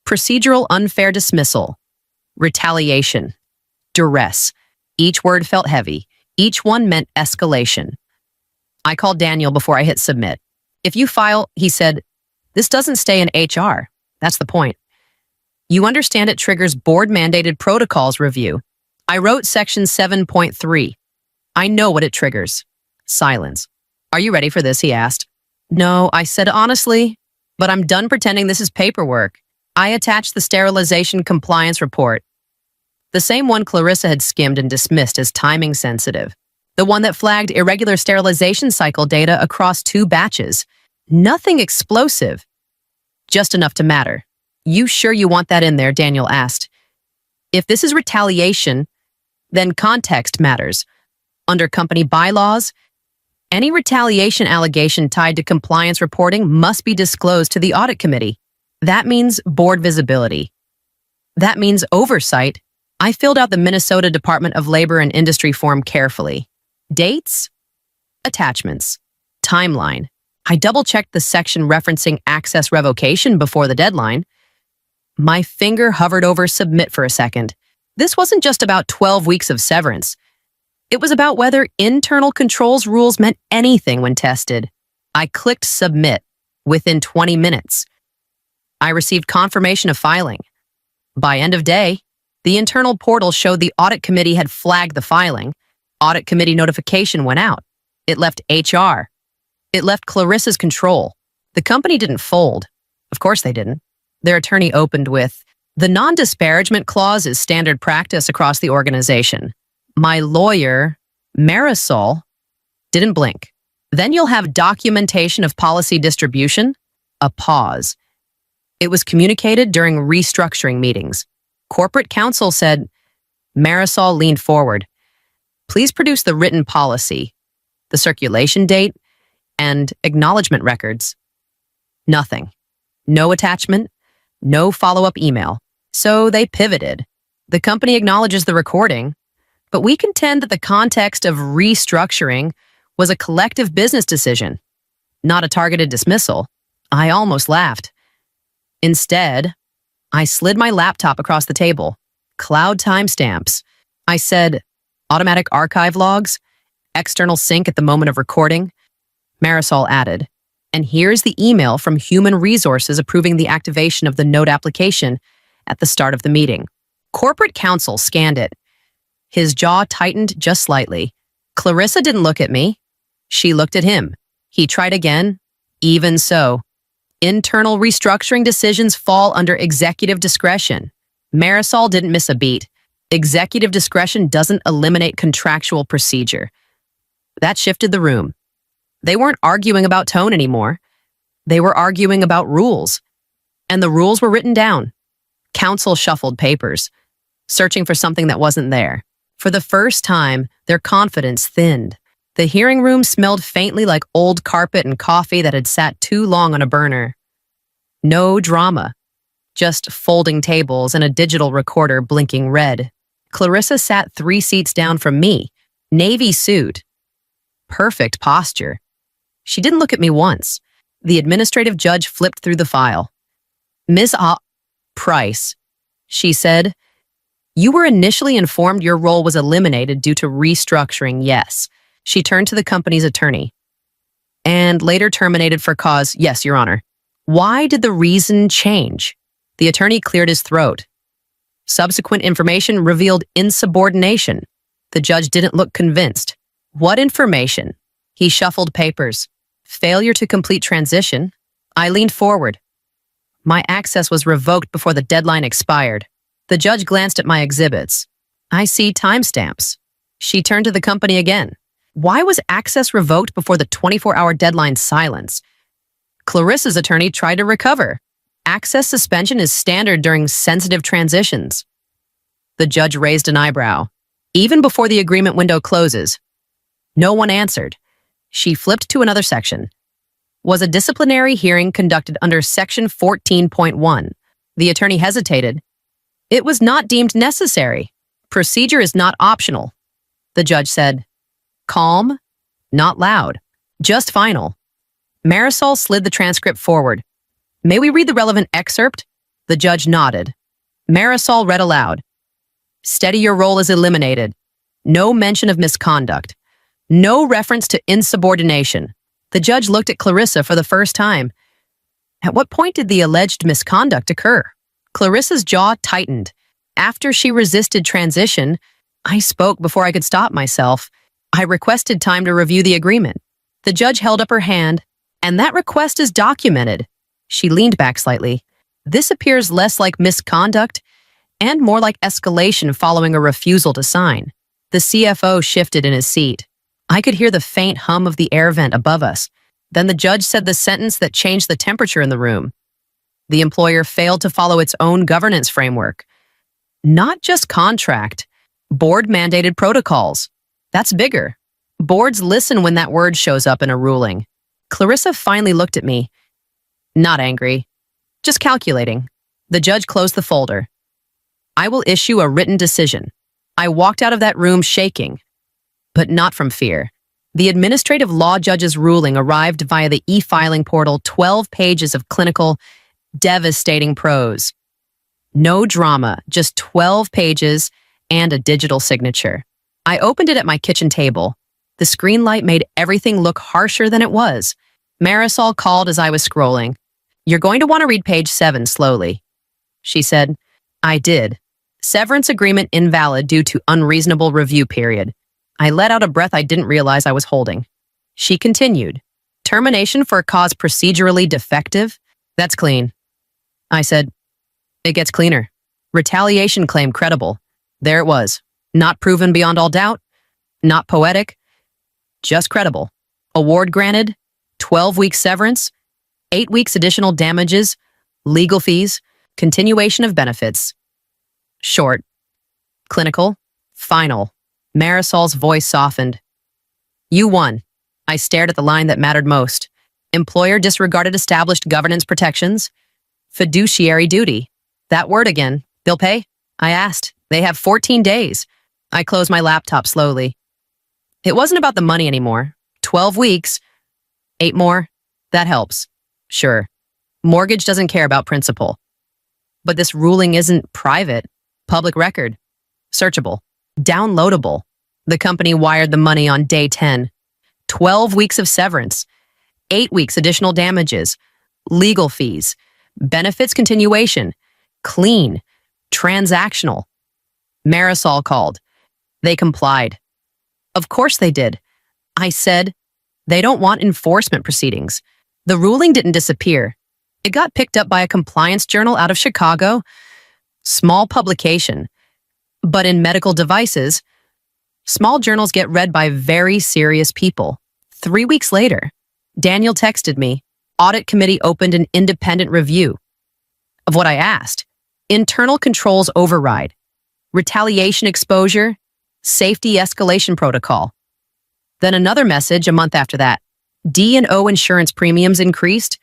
procedural unfair dismissal, retaliation, duress. Each word felt heavy. Each one meant escalation. I called Daniel before I hit submit. If you file, he said, this doesn't stay in HR. That's the point. You understand it triggers board-mandated protocols review. I wrote section 7.3. I know what it triggers. Silence. Are you ready for this? He asked. No, I said honestly, but I'm done pretending this is paperwork. I attached the sterilization compliance report. The same one Clarissa had skimmed and dismissed as timing sensitive. The one that flagged irregular sterilization cycle data across 2 batches. Nothing explosive. Just enough to matter. You sure you want that in there? Daniel asked. If this is retaliation, then context matters. Under company bylaws, any retaliation allegation tied to compliance reporting must be disclosed to the audit committee. That means board visibility. That means oversight. I filled out the Minnesota Department of Labor and Industry form carefully. Dates, attachments, timeline. I double-checked the section referencing access revocation before the deadline. My finger hovered over submit for a second. This wasn't just about 12 weeks of severance. It was about whether internal controls rules meant anything when tested. I clicked submit within 20 minutes. I received confirmation of filing. By end of day, the internal portal showed the audit committee had flagged the filing. Audit committee notification went out. It left HR. It left Clarissa's control. The company didn't fold. Of course they didn't. Their attorney opened with, "The non-disparagement clause is standard practice across the organization." My lawyer, Marisol, didn't blink. "Then you'll have documentation of policy distribution." A pause. It was communicated during restructuring meetings. Corporate counsel said, Marisol leaned forward. "Please produce the written policy, the circulation date, and acknowledgement records." Nothing. No attachment, no follow-up email. So they pivoted. The company acknowledges the recording, but we contend that the context of restructuring was a collective business decision, not a targeted dismissal. I almost laughed. Instead, I slid my laptop across the table. Cloud timestamps. I said, automatic archive logs, external sync at the moment of recording. Marisol added, "And here's the email from Human Resources approving the activation of the note application at the start of the meeting." Corporate counsel scanned it. His jaw tightened just slightly. Clarissa didn't look at me. She looked at him. He tried again. Even so, internal restructuring decisions fall under executive discretion. Marisol didn't miss a beat. Executive discretion doesn't eliminate contractual procedure. That shifted the room. They weren't arguing about tone anymore. They were arguing about rules. And the rules were written down. Counsel shuffled papers, searching for something that wasn't there. For the first time, their confidence thinned. The hearing room smelled faintly like old carpet and coffee that had sat too long on a burner. No drama, just folding tables and a digital recorder blinking red. Clarissa sat 3 seats down from me, navy suit. Perfect posture. She didn't look at me once. The administrative judge flipped through the file. "Ms. Price," she said, "you were initially informed your role was eliminated due to restructuring, yes." She turned to the company's attorney. "And later terminated for cause, yes, Your Honor." Why did the reason change? The attorney cleared his throat. Subsequent information revealed insubordination. The judge didn't look convinced. What information? He shuffled papers. Failure to complete transition. I leaned forward. My access was revoked before the deadline expired. The judge glanced at my exhibits. "I see timestamps." She turned to the company again. Why was access revoked before the 24-hour deadline silence? Clarissa's attorney tried to recover. Access suspension is standard during sensitive transitions. The judge raised an eyebrow. Even before the agreement window closes. No one answered. She flipped to another section. Was a disciplinary hearing conducted under Section 14.1? The attorney hesitated. It was not deemed necessary. Procedure is not optional. The judge said, calm, not loud, just final. Marisol slid the transcript forward. May we read the relevant excerpt? The judge nodded. Marisol read aloud. Steady your role is eliminated. No mention of misconduct. No reference to insubordination. The judge looked at Clarissa for the first time. At what point did the alleged misconduct occur? Clarissa's jaw tightened. After she resisted transition, I spoke before I could stop myself. I requested time to review the agreement. The judge held up her hand, and that request is documented. She leaned back slightly. This appears less like misconduct and more like escalation following a refusal to sign. The CFO shifted in his seat. I could hear the faint hum of the air vent above us. Then the judge said the sentence that changed the temperature in the room. The employer failed to follow its own governance framework. Not just contract, board-mandated protocols. That's bigger. Boards listen when that word shows up in a ruling. Clarissa finally looked at me. Not angry, just calculating. The judge closed the folder. I will issue a written decision. I walked out of that room shaking, but not from fear. The administrative law judge's ruling arrived via the e-filing portal, 12 pages of clinical, devastating prose. No drama, just 12 pages and a digital signature. I opened it at my kitchen table. The screen light made everything look harsher than it was. Marisol called as I was scrolling. "You're going to want to read page 7 slowly," she said. I did. Severance agreement invalid due to unreasonable review period. I let out a breath I didn't realize I was holding. She continued. "Termination for a cause procedurally defective? That's clean." I said, "It gets cleaner. Retaliation claim credible." There it was. Not proven beyond all doubt. Not poetic. Just credible. Award granted. 12 weeks severance. 8 weeks additional damages. Legal fees. Continuation of benefits. Short. Clinical. Final. Marisol's voice softened. "You won." I stared at the line that mattered most. Employer disregarded established governance protections. Fiduciary duty. That word again. "They'll pay?" I asked. "They have 14 days. I closed my laptop slowly. It wasn't about the money anymore. 12 weeks. 8 more. That helps. Sure. Mortgage doesn't care about principal. But this ruling isn't private. Public record. Searchable. Downloadable. The company wired the money on day 10. 12 weeks of severance. 8 weeks additional damages. Legal fees. Benefits continuation. Clean. Transactional. Marisol called. They complied. Of course they did. I said, they don't want enforcement proceedings. The ruling didn't disappear. It got picked up by a compliance journal out of Chicago. Small publication. But in medical devices, small journals get read by very serious people. 3 weeks later, Daniel texted me. Audit committee opened an independent review of what I asked. Internal controls override. Retaliation exposure. Safety escalation protocol. Then another message a month after that. D&O insurance premiums increased.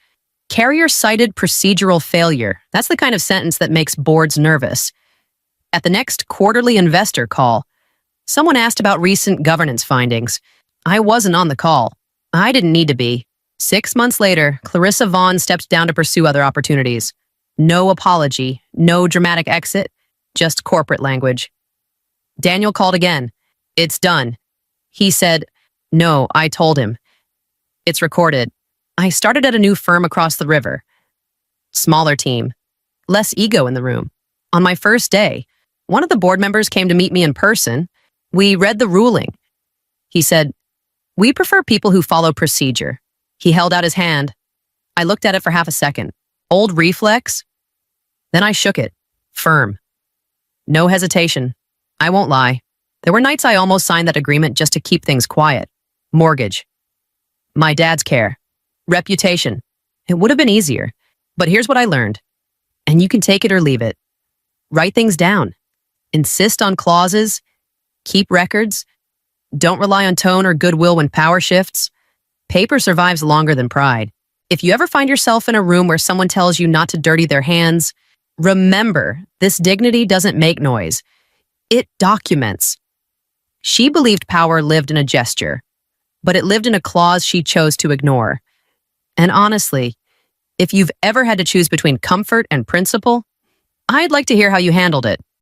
Carrier cited procedural failure. That's the kind of sentence that makes boards nervous. At the next quarterly investor call, someone asked about recent governance findings. I wasn't on the call. I didn't need to be. 6 months later, Clarissa Vaughn stepped down to pursue other opportunities. No apology, no dramatic exit, just corporate language. Daniel called again. "It's done." He said, "No, I told him. It's recorded." I started at a new firm across the river. Smaller team. Less ego in the room. On my first day, one of the board members came to meet me in person. We read the ruling. He said, "We prefer people who follow procedure." He held out his hand. I looked at it for half a second. Old reflex. Then I shook it. Firm. No hesitation. I won't lie. There were nights I almost signed that agreement just to keep things quiet. Mortgage. My dad's care. Reputation. It would have been easier. But here's what I learned. And you can take it or leave it. Write things down. Insist on clauses. Keep records. Don't rely on tone or goodwill when power shifts. Paper survives longer than pride. If you ever find yourself in a room where someone tells you not to dirty their hands, remember, this dignity doesn't make noise. It documents. She believed power lived in a gesture, but it lived in a clause she chose to ignore. And honestly, if you've ever had to choose between comfort and principle, I'd like to hear how you handled it.